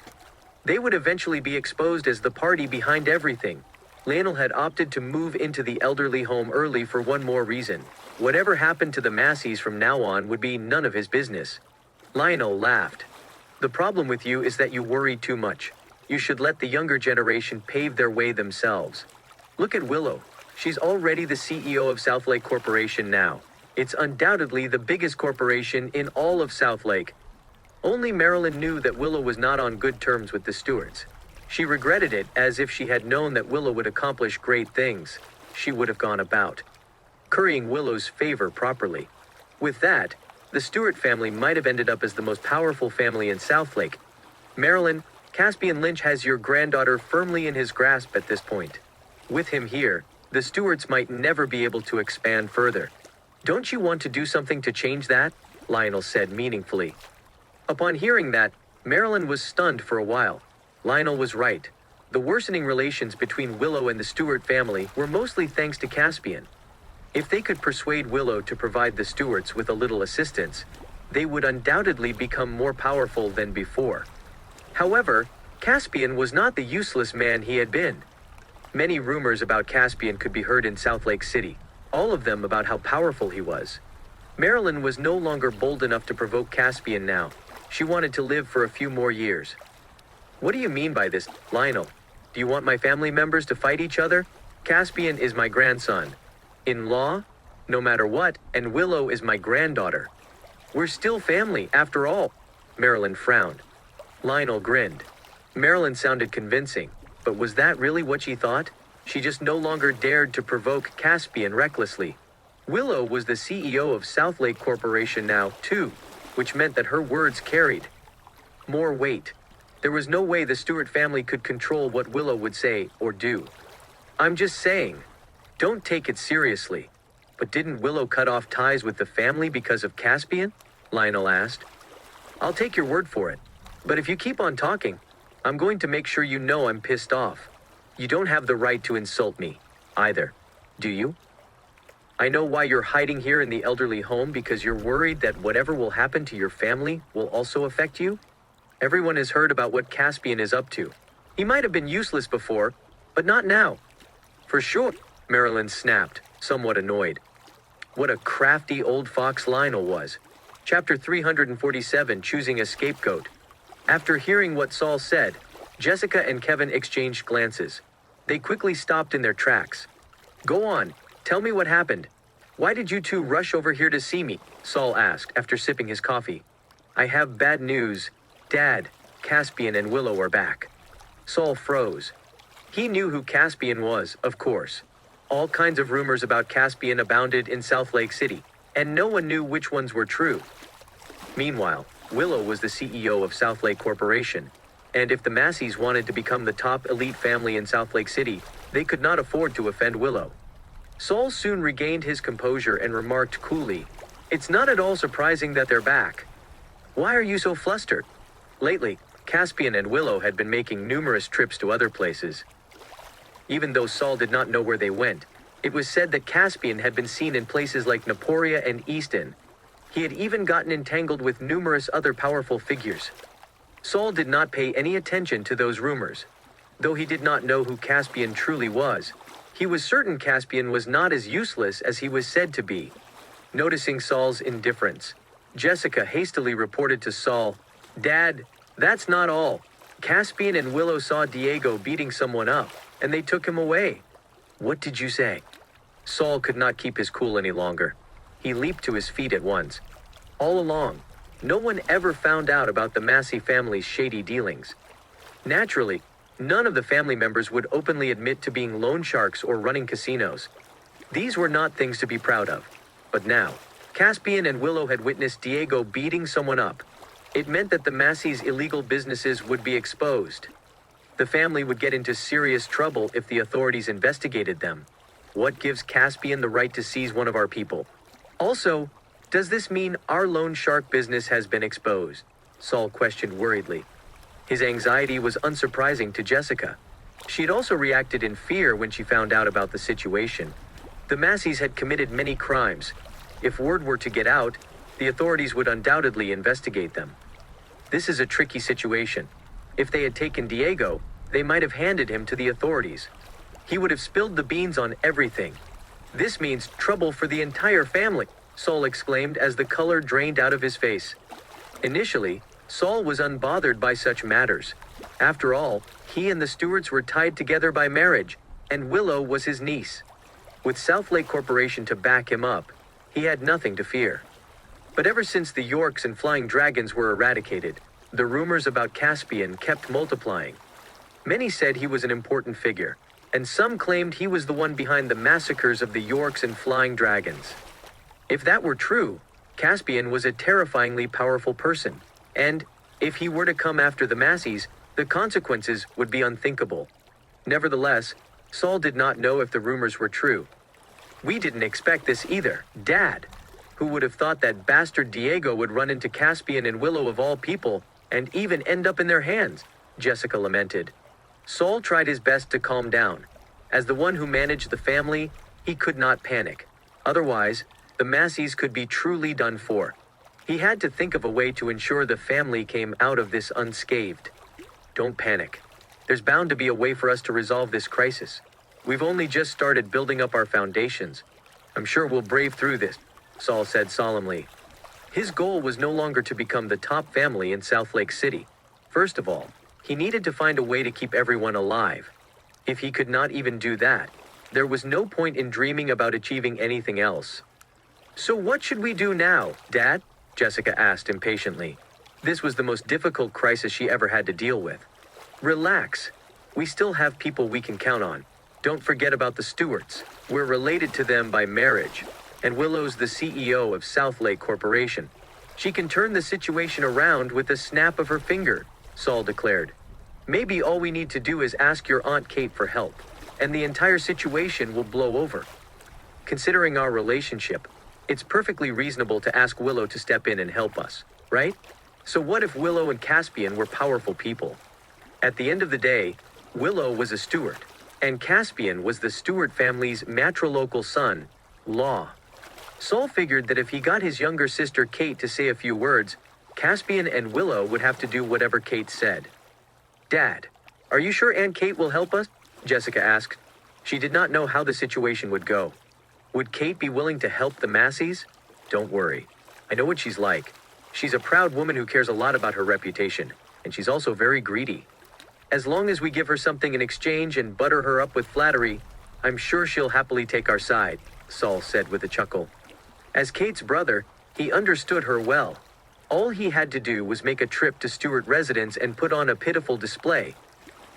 They would eventually be exposed as the party behind everything. Lionel had opted to move into the elderly home early for one more reason. Whatever happened to the Masseys from now on would be none of his business. Lionel laughed. The problem with you is that you worry too much. You should let the younger generation pave their way themselves. Look at Willow. She's already the CEO of Southlake Corporation now. It's undoubtedly the biggest corporation in all of Southlake. Only Marilyn knew that Willow was not on good terms with the Stuarts. She regretted it as if she had known that Willow would accomplish great things. She would have gone about currying Willow's favor properly. With that, the Stuart family might have ended up as the most powerful family in Southlake. Marilyn, Caspian Lynch has your granddaughter firmly in his grasp at this point. With him here, the Stuarts might never be able to expand further. Don't you want to do something to change that? Lionel said meaningfully. Upon hearing that, Marilyn was stunned for a while. Lionel was right. The worsening relations between Willow and the Stuart family were mostly thanks to Caspian. If they could persuade Willow to provide the Stuarts with a little assistance, they would undoubtedly become more powerful than before. However, Caspian was not the useless man he had been. Many rumors about Caspian could be heard in Southlake City, all of them about how powerful he was. Marilyn was no longer bold enough to provoke Caspian now. She wanted to live for a few more years. What do you mean by this, Lionel? Do you want my family members to fight each other? Caspian is my grandson. In-law? No matter what, and Willow is my granddaughter. We're still family, after all. Marilyn frowned. Lionel grinned. Marilyn sounded convincing, but was that really what she thought? She just no longer dared to provoke Caspian recklessly. Willow was the CEO of Southlake Corporation now, too, which meant that her words carried more weight. There was no way the Stewart family could control what Willow would say or do. I'm just saying, don't take it seriously. But didn't Willow cut off ties with the family because of Caspian? Lionel asked. I'll take your word for it. But if you keep on talking, I'm going to make sure you know I'm pissed off. You don't have the right to insult me, either. Do you? I know why you're hiding here in the elderly home, because you're worried that whatever will happen to your family will also affect you? Everyone has heard about what Caspian is up to. He might have been useless before, but not now. For sure, Marilyn snapped, somewhat annoyed. What a crafty old fox Lionel was. Chapter 347, Choosing a Scapegoat. After hearing what Saul said, Jessica and Kevin exchanged glances. They quickly stopped in their tracks. Go on, tell me what happened. Why did you two rush over here to see me? Saul asked after sipping his coffee. I have bad news. Dad, Caspian and Willow are back. Saul froze. He knew who Caspian was, of course. All kinds of rumors about Caspian abounded in Southlake City, and no one knew which ones were true. Meanwhile, Willow was the CEO of Southlake Corporation, and if the Masseys wanted to become the top elite family in Southlake City, they could not afford to offend Willow. Saul soon regained his composure and remarked coolly, It's not at all surprising that they're back. Why are you so flustered? Lately, Caspian and Willow had been making numerous trips to other places. Even though Saul did not know where they went, it was said that Caspian had been seen in places like Naporia and Easton. He had even gotten entangled with numerous other powerful figures. Saul did not pay any attention to those rumors. Though he did not know who Caspian truly was, he was certain Caspian was not as useless as he was said to be. Noticing Saul's indifference, Jessica hastily reported to Saul, Dad, that's not all. Caspian and Willow saw Diego beating someone up, and they took him away. What did you say? Saul could not keep his cool any longer. He leaped to his feet at once. All along, no one ever found out about the Massey family's shady dealings. Naturally, none of the family members would openly admit to being loan sharks or running casinos. These were not things to be proud of. But now, Caspian and Willow had witnessed Diego beating someone up. It meant that the Masseys' illegal businesses would be exposed. The family would get into serious trouble if the authorities investigated them. What gives Caspian the right to seize one of our people? Also, does this mean our loan shark business has been exposed? Saul questioned worriedly. His anxiety was unsurprising to Jessica. She had also reacted in fear when she found out about the situation. The Masseys had committed many crimes. If word were to get out, the authorities would undoubtedly investigate them. This is a tricky situation. If they had taken Diego, they might have handed him to the authorities. He would have spilled the beans on everything. This means trouble for the entire family, Saul exclaimed as the color drained out of his face. Initially, Saul was unbothered by such matters. After all, he and the Stewarts were tied together by marriage, and Willow was his niece. With Southlake Corporation to back him up, he had nothing to fear. But ever since the Yorks and Flying Dragons were eradicated, the rumors about Caspian kept multiplying. Many said he was an important figure, and some claimed he was the one behind the massacres of the Yorks and Flying Dragons. If that were true, Caspian was a terrifyingly powerful person, and, if he were to come after the Masseys, the consequences would be unthinkable. Nevertheless, Saul did not know if the rumors were true. We didn't expect this either, Dad. Who would have thought that bastard Diego would run into Caspian and Willow of all people, and even end up in their hands? Jessica lamented. Saul tried his best to calm down. As the one who managed the family, he could not panic. Otherwise, the Masseys could be truly done for. He had to think of a way to ensure the family came out of this unscathed. Don't panic. There's bound to be a way for us to resolve this crisis. We've only just started building up our foundations. I'm sure we'll brave through this, Saul said solemnly. His goal was no longer to become the top family in Southlake City. First of all, he needed to find a way to keep everyone alive. If he could not even do that, there was no point in dreaming about achieving anything else. So what should we do now, Dad? Jessica asked impatiently. This was the most difficult crisis she ever had to deal with. Relax. We still have people we can count on. Don't forget about the Stewarts. We're related to them by marriage. And Willow's the CEO of South Lake Corporation. She can turn the situation around with a snap of her finger, Saul declared. Maybe all we need to do is ask your Aunt Kate for help, and the entire situation will blow over. Considering our relationship, it's perfectly reasonable to ask Willow to step in and help us, right? So what if Willow and Caspian were powerful people? At the end of the day, Willow was a Stewart, and Caspian was the Stewart family's matrilocal son, Law. Saul figured that if he got his younger sister Kate to say a few words, Caspian and Willow would have to do whatever Kate said. Dad, are you sure Aunt Kate will help us? Jessica asked. She did not know how the situation would go. Would Kate be willing to help the Masseys? Don't worry. I know what she's like. She's a proud woman who cares a lot about her reputation, and she's also very greedy. As long as we give her something in exchange and butter her up with flattery, I'm sure she'll happily take our side, Saul said with a chuckle. As Kate's brother, he understood her well. All he had to do was make a trip to Stewart residence and put on a pitiful display.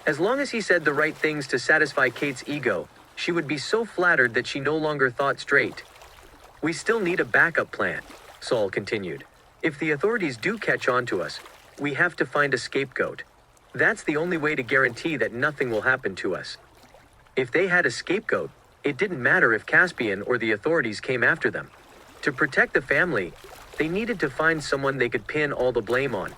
As long as he said the right things to satisfy Kate's ego, she would be so flattered that she no longer thought straight. We still need a backup plan, Saul continued. If the authorities do catch on to us, we have to find a scapegoat. That's the only way to guarantee that nothing will happen to us. If they had a scapegoat, it didn't matter if Caspian or the authorities came after them. To protect the family, they needed to find someone they could pin all the blame on.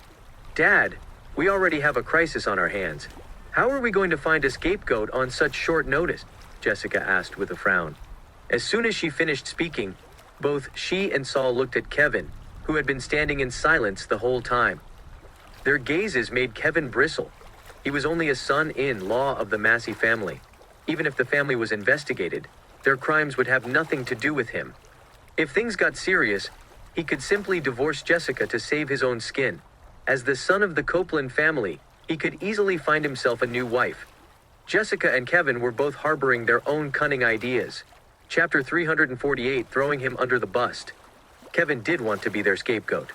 Dad, we already have a crisis on our hands. How are we going to find a scapegoat on such short notice? Jessica asked with a frown. As soon as she finished speaking, both she and Saul looked at Kevin, who had been standing in silence the whole time. Their gazes made Kevin bristle. He was only a son-in-law of the Massey family. Even if the family was investigated, their crimes would have nothing to do with him. If things got serious, he could simply divorce Jessica to save his own skin. As the son of the Copeland family, he could easily find himself a new wife. Jessica and Kevin were both harboring their own cunning ideas. Chapter 348, throwing him under the bus. Kevin did want to be their scapegoat.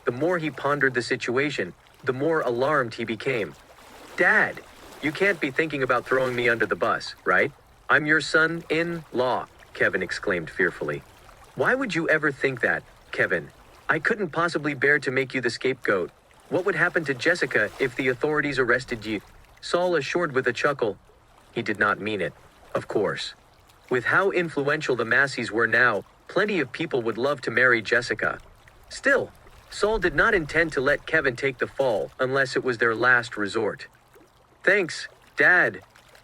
The more he pondered the situation, the more alarmed he became. Dad, you can't be thinking about throwing me under the bus, right? I'm your son-in-law, Kevin exclaimed fearfully. Why would you ever think that, Kevin? I couldn't possibly bear to make you the scapegoat. What would happen to Jessica if the authorities arrested you? Saul assured with a chuckle. He did not mean it, of course. With how influential the Masseys were now, plenty of people would love to marry Jessica. Still, Saul did not intend to let Kevin take the fall unless it was their last resort. Thanks, Dad.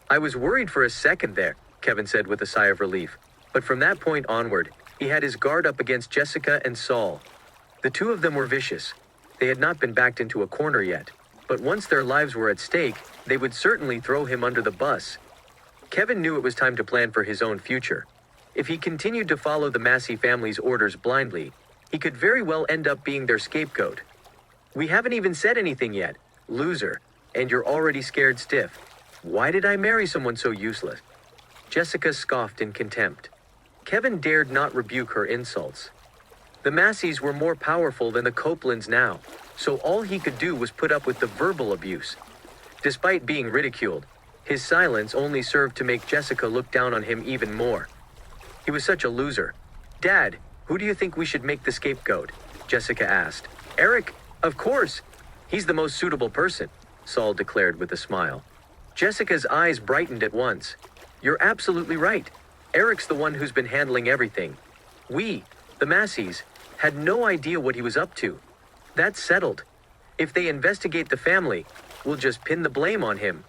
I was worried for a second there, Kevin said with a sigh of relief. But from that point onward, he had his guard up against Jessica and Saul. The two of them were vicious. They had not been backed into a corner yet, but once their lives were at stake, they would certainly throw him under the bus. Kevin knew it was time to plan for his own future. If he continued to follow the Massey family's orders blindly, he could very well end up being their scapegoat. We haven't even said anything yet, loser, and you're already scared stiff. Why did I marry someone so useless? Jessica scoffed in contempt. Kevin dared not rebuke her insults. The Masseys were more powerful than the Copelands now, so all he could do was put up with the verbal abuse. Despite being ridiculed, his silence only served to make Jessica look down on him even more. He was such a loser. Dad, who do you think we should make the scapegoat? Jessica asked. Eric, of course. He's the most suitable person, Saul declared with a smile. Jessica's eyes brightened at once. You're absolutely right. Eric's the one who's been handling everything. We, the Masseys, had no idea what he was up to. That's settled. If they investigate the family, we'll just pin the blame on him.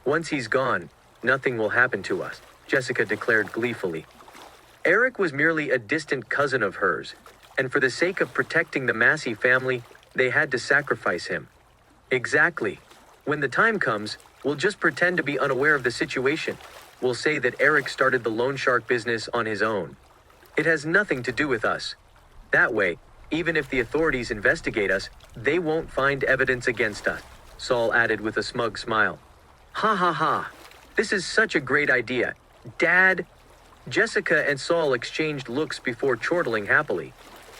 Once he's gone, nothing will happen to us, Jessica declared gleefully. Eric was merely a distant cousin of hers, and for the sake of protecting the Massey family, they had to sacrifice him. Exactly. When the time comes, we'll just pretend to be unaware of the situation. We'll say that Eric started the loan shark business on his own. It has nothing to do with us. That way, even if the authorities investigate us, they won't find evidence against us, Saul added with a smug smile. Ha ha ha. This is such a great idea. Dad. Jessica and Saul exchanged looks before chortling happily.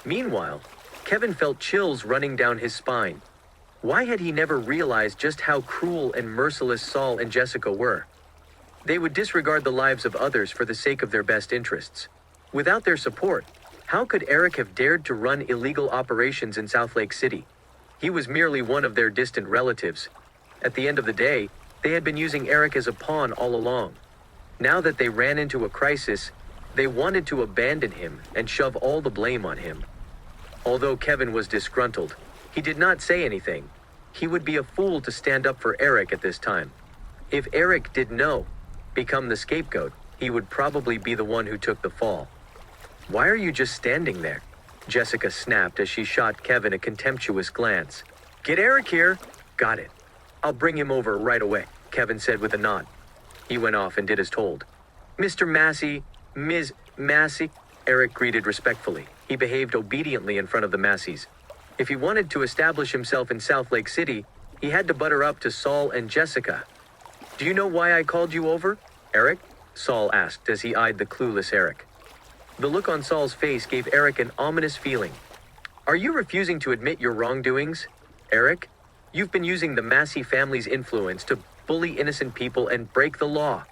Meanwhile, Kevin felt chills running down his spine. Why had he never realized just how cruel and merciless Saul and Jessica were? They would disregard the lives of others for the sake of their best interests. Without their support, how could Eric have dared to run illegal operations in South Lake City? He was merely one of their distant relatives. At the end of the day, they had been using Eric as a pawn all along. Now that they ran into a crisis, they wanted to abandon him and shove all the blame on him. Although Kevin was disgruntled, he did not say anything. He would be a fool to stand up for Eric at this time. If Eric did become the scapegoat, he would probably be the one who took the fall. "Why are you just standing there?" Jessica snapped as she shot Kevin a contemptuous glance. "Get Eric here." "Got it. I'll bring him over right away," Kevin said with a nod. He went off and did as told. "Mr. Massey, Ms. Massey," Eric greeted respectfully. He behaved obediently in front of the Masseys. If he wanted to establish himself in South Lake City, he had to butter up to Saul and Jessica. "Do you know why I called you over, Eric?" Saul asked as he eyed the clueless Eric. The look on Saul's face gave Eric an ominous feeling. "Are you refusing to admit your wrongdoings, Eric? You've been using the Massey family's influence to bully innocent people and break the law.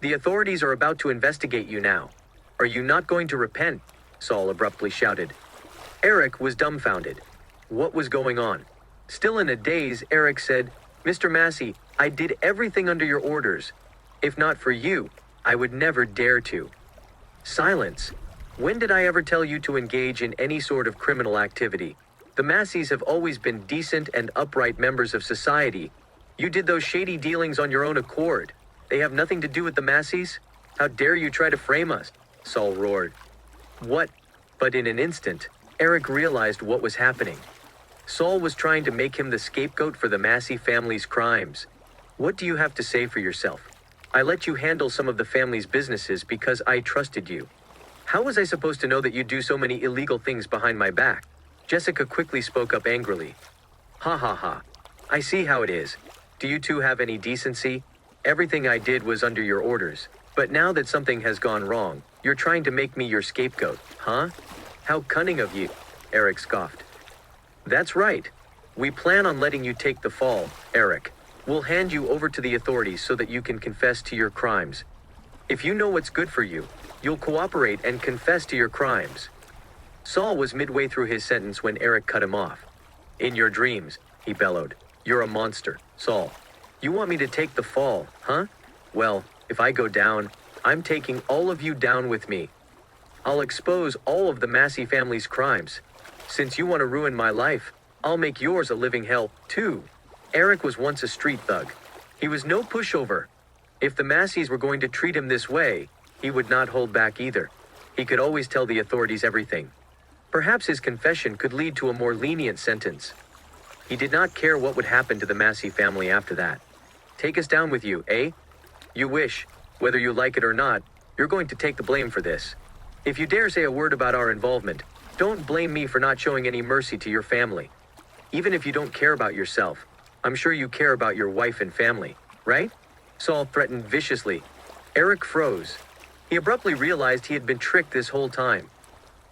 The authorities are about to investigate you now. Are you not going to repent?" Saul abruptly shouted. Eric was dumbfounded. What was going on? Still in a daze, Eric said, "Mr. Massey, I did everything under your orders. If not for you, I would never dare to." Silence. When did I ever tell you to engage in any sort of criminal activity? The Masseys have always been decent and upright members of society. You did those shady dealings on your own accord. They have nothing to do with the Masseys? How dare you try to frame us? Saul roared. What? But in an instant, Eric realized what was happening. Saul was trying to make him the scapegoat for the Massey family's crimes. What do you have to say for yourself? I let you handle some of the family's businesses because I trusted you. How was I supposed to know that you'd do so many illegal things behind my back? Jessica quickly spoke up angrily. Ha ha ha. I see how it is. Do you two have any decency? Everything I did was under your orders. But now that something has gone wrong, you're trying to make me your scapegoat, huh? How cunning of you, Eric scoffed. That's right. We plan on letting you take the fall, Eric. We'll hand you over to the authorities so that you can confess to your crimes. If you know what's good for you, you'll cooperate and confess to your crimes. Saul was midway through his sentence when Eric cut him off. In your dreams, he bellowed. You're a monster, Saul. You want me to take the fall, huh? Well, if I go down, I'm taking all of you down with me. I'll expose all of the Massey family's crimes. Since you want to ruin my life, I'll make yours a living hell, too. Eric was once a street thug. He was no pushover. If the Masseys were going to treat him this way, he would not hold back either. He could always tell the authorities everything. Perhaps his confession could lead to a more lenient sentence. He did not care what would happen to the Massey family after that. Take us down with you, eh? You wish, whether you like it or not, you're going to take the blame for this. If you dare say a word about our involvement, don't blame me for not showing any mercy to your family. Even if you don't care about yourself, I'm sure you care about your wife and family, right? Saul threatened viciously. Eric froze. He abruptly realized he had been tricked this whole time.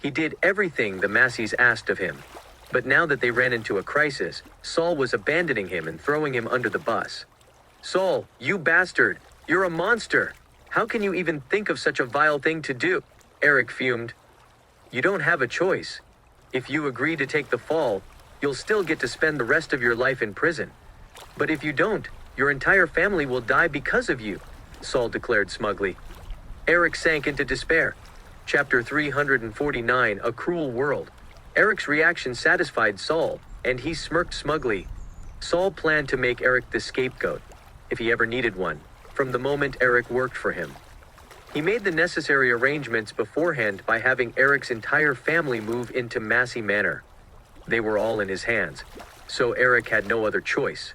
He did everything the Masseys asked of him. But now that they ran into a crisis, Saul was abandoning him and throwing him under the bus. Saul, you bastard! You're a monster! How can you even think of such a vile thing to do? Eric fumed. You don't have a choice. If you agree to take the fall, you'll still get to spend the rest of your life in prison. But if you don't, your entire family will die because of you, Saul declared smugly. Eric sank into despair. Chapter 349, A Cruel World. Eric's reaction satisfied Saul, and he smirked smugly. Saul planned to make Eric the scapegoat, if he ever needed one, from the moment Eric worked for him. He made the necessary arrangements beforehand by having Eric's entire family move into Massey Manor. They were all in his hands, so Eric had no other choice.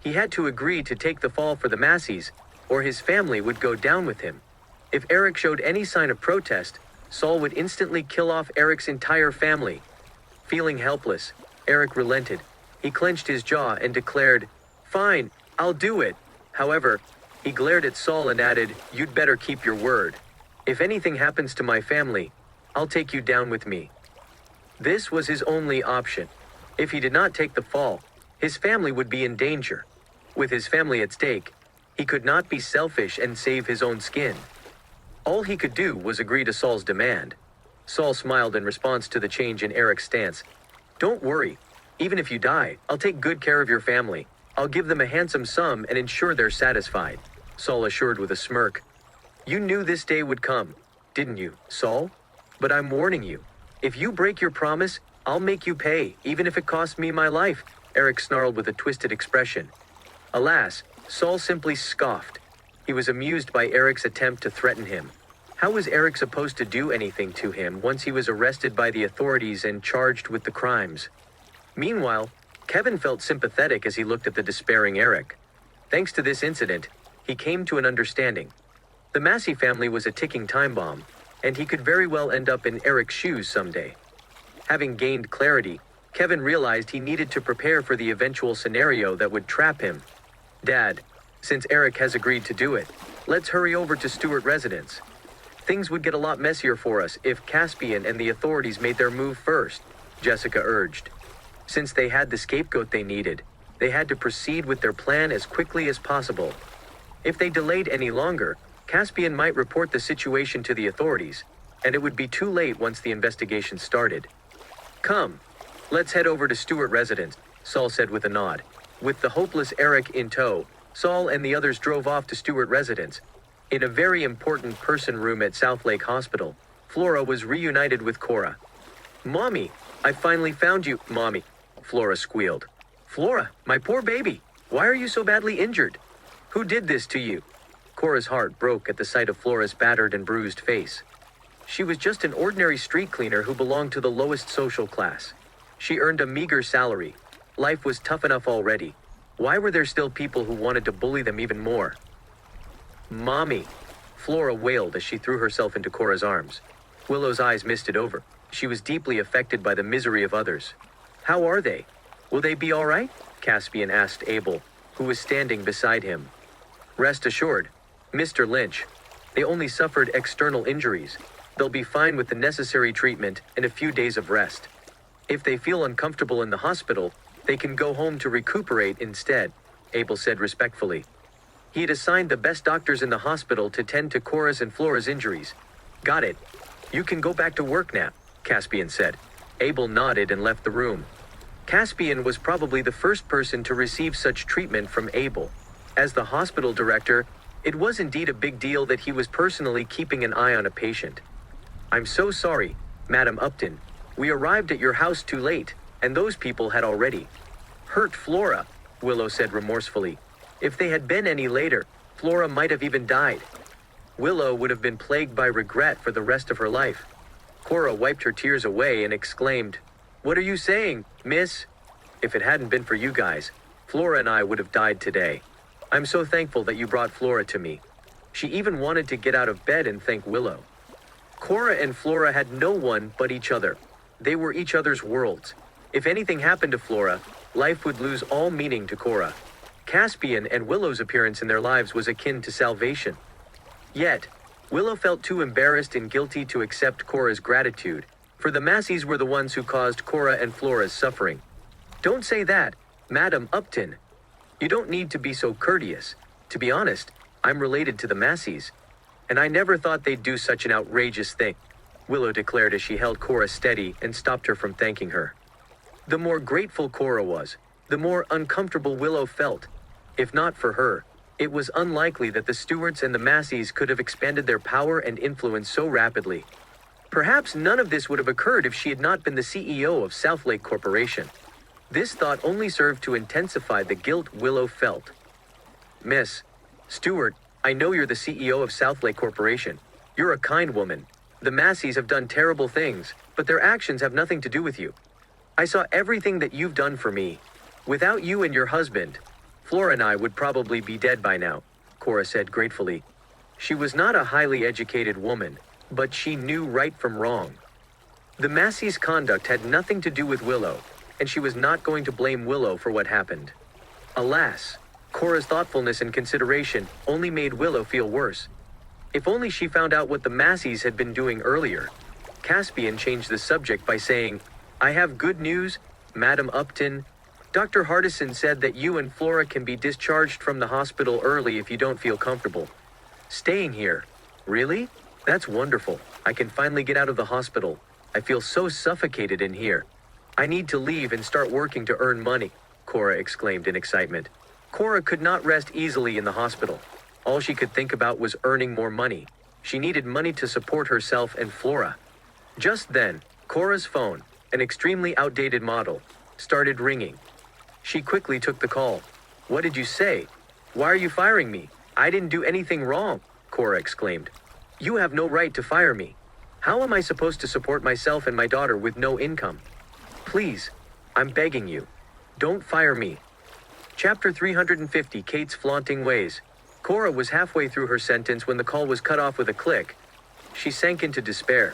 He had to agree to take the fall for the Masseys, or his family would go down with him. If Eric showed any sign of protest, Saul would instantly kill off Eric's entire family. Feeling helpless, Eric relented. He clenched his jaw and declared, "Fine, I'll do it." However, he glared at Saul and added, "You'd better keep your word. If anything happens to my family, I'll take you down with me." This was his only option. If he did not take the fall, His family would be in danger. With his family at stake, he could not be selfish and save his own skin. All he could do was agree to Saul's demand. Saul smiled in response to the change in Eric's stance. "Don't worry. Even if you die, I'll take good care of your family. I'll give them a handsome sum and ensure they're satisfied," Saul assured with a smirk. "You knew this day would come, didn't you, Saul? But I'm warning you. If you break your promise, I'll make you pay, even if it costs me my life," Eric snarled with a twisted expression. Alas, Saul simply scoffed. He was amused by Eric's attempt to threaten him. How was Eric supposed to do anything to him once he was arrested by the authorities and charged with the crimes? Meanwhile, Kevin felt sympathetic as he looked at the despairing Eric. Thanks to this incident, he came to an understanding. The Massey family was a ticking time bomb, and he could very well end up in Eric's shoes someday. Having gained clarity, Kevin realized he needed to prepare for the eventual scenario that would trap him. "Dad, since Eric has agreed to do it, let's hurry over to Stewart residence. Things would get a lot messier for us if Caspian and the authorities made their move first," Jessica urged. Since they had the scapegoat they needed, they had to proceed with their plan as quickly as possible. If they delayed any longer, Caspian might report the situation to the authorities, and it would be too late once the investigation started. "Come, let's head over to Stewart residence," Saul said with a nod. With the hopeless Eric in tow, Saul and the others drove off to Stewart residence. In a very important person room at South Lake Hospital, Flora was reunited with Cora. "Mommy, I finally found you, Mommy," Flora squealed. "Flora, my poor baby, why are you so badly injured? Who did this to you?" Cora's heart broke at the sight of Flora's battered and bruised face. She was just an ordinary street cleaner who belonged to the lowest social class. She earned a meager salary. Life was tough enough already. Why were there still people who wanted to bully them even more? "Mommy," Flora wailed as she threw herself into Cora's arms. Willow's eyes misted over. She was deeply affected by the misery of others. "How are they? Will they be all right?" Caspian asked Abel, who was standing beside him. "Rest assured, Mr. Lynch. They only suffered external injuries. They'll be fine with the necessary treatment and a few days of rest. If they feel uncomfortable in the hospital, they can go home to recuperate instead," Abel said respectfully. He had assigned the best doctors in the hospital to tend to Cora's and Flora's injuries. "Got it. You can go back to work now," Caspian said. Abel nodded and left the room. Caspian was probably the first person to receive such treatment from Abel. As the hospital director, it was indeed a big deal that he was personally keeping an eye on a patient. "I'm so sorry, Madam Upton. We arrived at your house too late, and those people had already hurt Flora," Willow said remorsefully. "If they had been any later, Flora might have even died." Willow would have been plagued by regret for the rest of her life. Cora wiped her tears away and exclaimed, "What are you saying, miss? If it hadn't been for you guys, Flora and I would have died today. I'm so thankful that you brought Flora to me." She even wanted to get out of bed and thank Willow. Cora and Flora had no one but each other. They were each other's worlds. If anything happened to Flora, life would lose all meaning to Cora. Caspian and Willow's appearance in their lives was akin to salvation. Yet, Willow felt too embarrassed and guilty to accept Cora's gratitude, for the Masseys were the ones who caused Cora and Flora's suffering. "Don't say that, Madam Upton. You don't need to be so courteous. To be honest, I'm related to the Masseys, and I never thought they'd do such an outrageous thing," Willow declared as she held Cora steady and stopped her from thanking her. The more grateful Cora was, the more uncomfortable Willow felt. If not for her, it was unlikely that the Stewarts and the Masseys could have expanded their power and influence so rapidly. Perhaps none of this would have occurred if she had not been the CEO of South Lake Corporation. This thought only served to intensify the guilt Willow felt. "Miss Stewart, I know you're the CEO of South Lake Corporation. You're a kind woman. The Masseys have done terrible things, but their actions have nothing to do with you. I saw everything that you've done for me. Without you and your husband, Flora and I would probably be dead by now," Cora said gratefully. She was not a highly educated woman, but she knew right from wrong. The Massey's conduct had nothing to do with Willow, and she was not going to blame Willow for what happened. Alas, Cora's thoughtfulness and consideration only made Willow feel worse. If only she found out what the Masseys had been doing earlier. Caspian changed the subject by saying, "I have good news, Madam Upton. Dr. Hardison said that you and Flora can be discharged from the hospital early if you don't feel comfortable staying here. Really? That's wonderful. I can finally get out of the hospital. I feel so suffocated in here. I need to leave and start working to earn money, Cora exclaimed in excitement. Cora could not rest easily in the hospital. All she could think about was earning more money. She needed money to support herself and Flora. Just then, Cora's phone, an extremely outdated model, started ringing. She quickly took the call. What did you say? Why are you firing me? I didn't do anything wrong, Cora exclaimed. You have no right to fire me. How am I supposed to support myself and my daughter with no income? Please, I'm begging you. Don't fire me. Chapter 350, Kate's Flaunting Ways. Cora was halfway through her sentence when the call was cut off with a click. She sank into despair.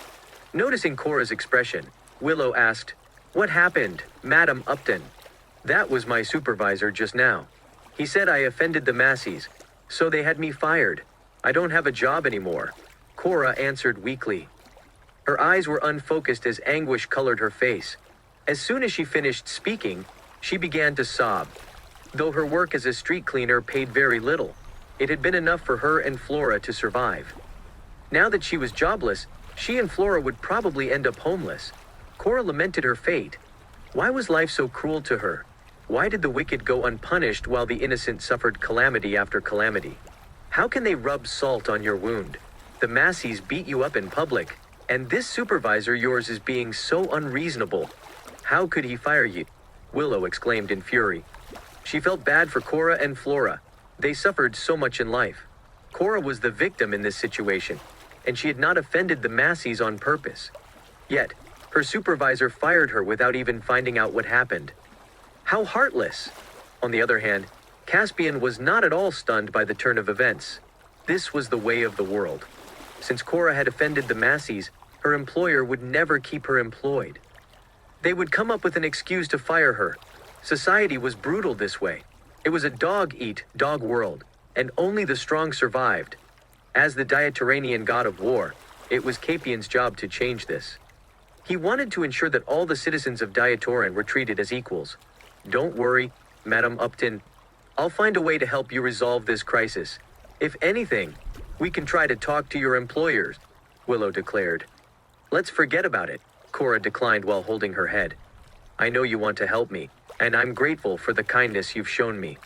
Noticing Cora's expression, Willow asked, What happened, Madam Upton? That was my supervisor just now. He said I offended the Massies, so they had me fired. I don't have a job anymore, Cora answered weakly. Her eyes were unfocused as anguish colored her face. As soon as she finished speaking, she began to sob. Though her work as a street cleaner paid very little, it had been enough for her and Flora to survive. Now that she was jobless, she and Flora would probably end up homeless. Cora lamented her fate. Why was life so cruel to her? Why did the wicked go unpunished while the innocent suffered calamity after calamity? How can they rub salt on your wound? The Massies beat you up in public, and this supervisor yours is being so unreasonable. How could he fire you? Willow exclaimed in fury. She felt bad for Cora and Flora. They suffered so much in life. Cora was the victim in this situation, and she had not offended the Massies on purpose. Yet, her supervisor fired her without even finding out what happened. How heartless! On the other hand, Caspian was not at all stunned by the turn of events. This was the way of the world. Since Cora had offended the Massies, her employer would never keep her employed. They would come up with an excuse to fire her. Society was brutal this way. It was a dog-eat-dog world, and only the strong survived. As the Diaturanian god of war, it was Caspian's job to change this. He wanted to ensure that all the citizens of Diatoran were treated as equals. Don't worry, Madam Upton. I'll find a way to help you resolve this crisis. If anything, we can try to talk to your employers, Willow declared. Let's forget about it, Cora declined while holding her head. I know you want to help me, and I'm grateful for the kindness you've shown me.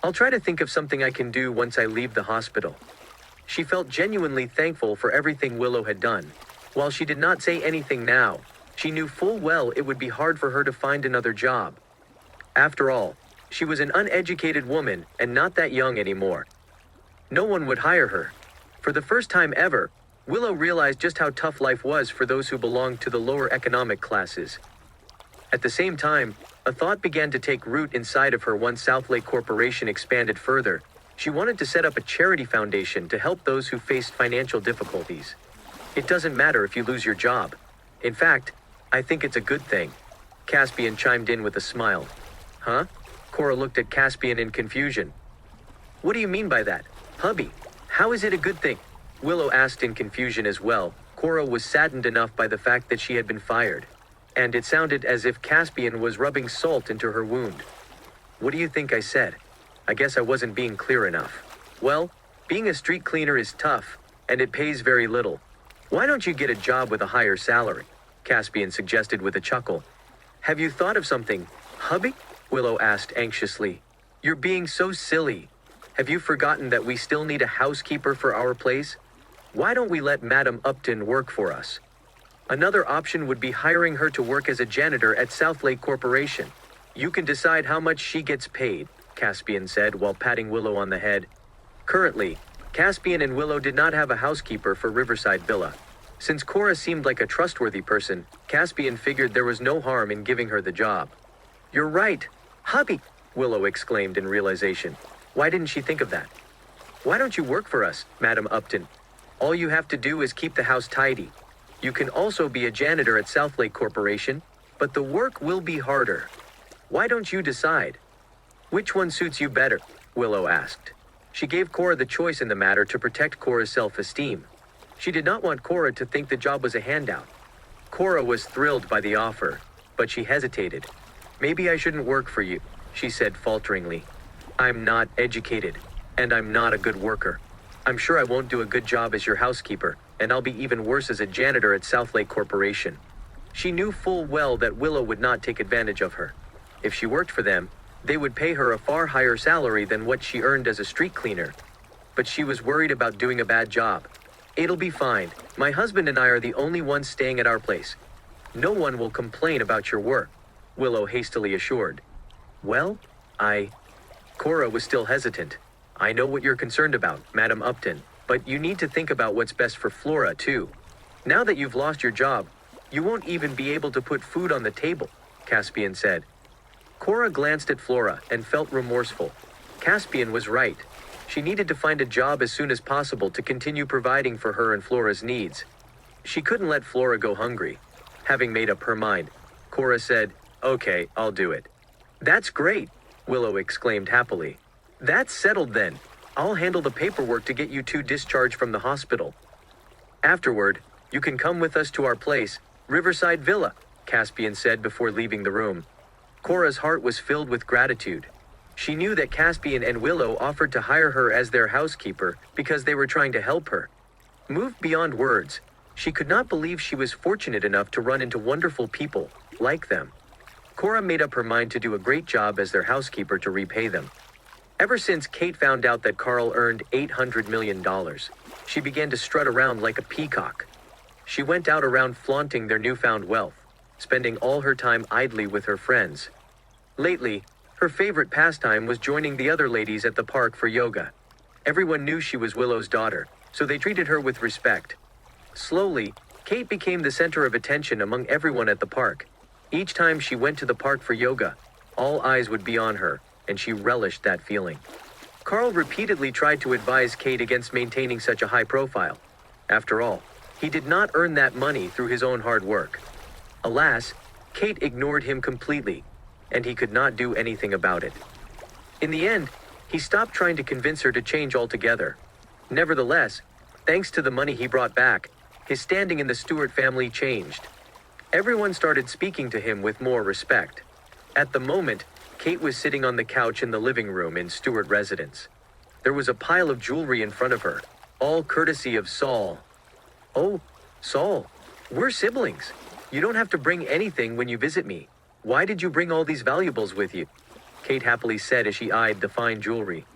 I'll try to think of something I can do once I leave the hospital. She felt genuinely thankful for everything Willow had done. While she did not say anything now, she knew full well it would be hard for her to find another job. After all, she was an uneducated woman and not that young anymore. No one would hire her. For the first time ever, Willow realized just how tough life was for those who belonged to the lower economic classes. At the same time, a thought began to take root inside of her once Southlake Corporation expanded further. She wanted to set up a charity foundation to help those who faced financial difficulties. It doesn't matter if you lose your job. In fact, I think it's a good thing. Caspian chimed in with a smile. Huh? Cora looked at Caspian in confusion. What do you mean by that? Hubby, how is it a good thing? Willow asked in confusion as well. Cora was saddened enough by the fact that she had been fired. And it sounded as if Caspian was rubbing salt into her wound. What do you think I said? I guess I wasn't being clear enough. Well, being a street cleaner is tough, and it pays very little. Why don't you get a job with a higher salary? Caspian suggested with a chuckle. Have you thought of something, hubby? Willow asked anxiously. You're being so silly. Have you forgotten that we still need a housekeeper for our place? Why don't we let Madam Upton work for us? Another option would be hiring her to work as a janitor at Southlake Corporation. You can decide how much she gets paid, Caspian said while patting Willow on the head. Currently, Caspian and Willow did not have a housekeeper for Riverside Villa. Since Cora seemed like a trustworthy person, Caspian figured there was no harm in giving her the job. You're right, hubby, Willow exclaimed in realization. Why didn't she think of that? Why don't you work for us, Madam Upton? All you have to do is keep the house tidy. You can also be a janitor at Southlake Corporation, but the work will be harder. Why don't you decide? Which one suits you better? Willow asked. She gave Cora the choice in the matter to protect Cora's self-esteem. She did not want Cora to think the job was a handout. Cora was thrilled by the offer, but she hesitated. Maybe I shouldn't work for you. she said falteringly. I'm not educated, and I'm not a good worker. I'm sure I won't do a good job as your housekeeper, and I'll be even worse as a janitor at Southlake Corporation. She knew full well that Willow would not take advantage of her. If she worked for them, they would pay her a far higher salary than what she earned as a street cleaner. But she was worried about doing a bad job. It'll be fine. My husband and I are the only ones staying at our place. No one will complain about your work, Willow hastily assured. Well, Cora was still hesitant. I know what you're concerned about, Madam Upton, but you need to think about what's best for Flora, too. Now that you've lost your job, you won't even be able to put food on the table, Caspian said. Cora glanced at Flora and felt remorseful. Caspian was right. She needed to find a job as soon as possible to continue providing for her and Flora's needs. She couldn't let Flora go hungry. Having made up her mind, Cora said, "Okay, I'll do it." "That's great," Willow exclaimed happily. "That's settled then. I'll handle the paperwork to get you two discharged from the hospital. Afterward, you can come with us to our place, Riverside Villa," Caspian said before leaving the room. Cora's heart was filled with gratitude. She knew that Caspian and Willow offered to hire her as their housekeeper because they were trying to help her. Moved beyond words, she could not believe she was fortunate enough to run into wonderful people like them. Cora made up her mind to do a great job as their housekeeper to repay them. Ever since Kate found out that Carl earned $800 million, she began to strut around like a peacock. She went out around flaunting their newfound wealth, spending all her time idly with her friends. Lately, her favorite pastime was joining the other ladies at the park for yoga. Everyone knew she was Willow's daughter, so they treated her with respect. Slowly, Kate became the center of attention among everyone at the park. Each time she went to the park for yoga, all eyes would be on her, and she relished that feeling. Carl repeatedly tried to advise Kate against maintaining such a high profile. After all, he did not earn that money through his own hard work. Alas, Kate ignored him completely, and he could not do anything about it. In the end, he stopped trying to convince her to change altogether. Nevertheless, thanks to the money he brought back, his standing in the Stewart family changed. Everyone started speaking to him with more respect. At the moment, Kate was sitting on the couch in the living room in Stewart residence. There was a pile of jewelry in front of her, all courtesy of Saul. "Oh, Saul, we're siblings. You don't have to bring anything when you visit me. Why did you bring all these valuables with you?" Kate happily said as she eyed the fine jewelry.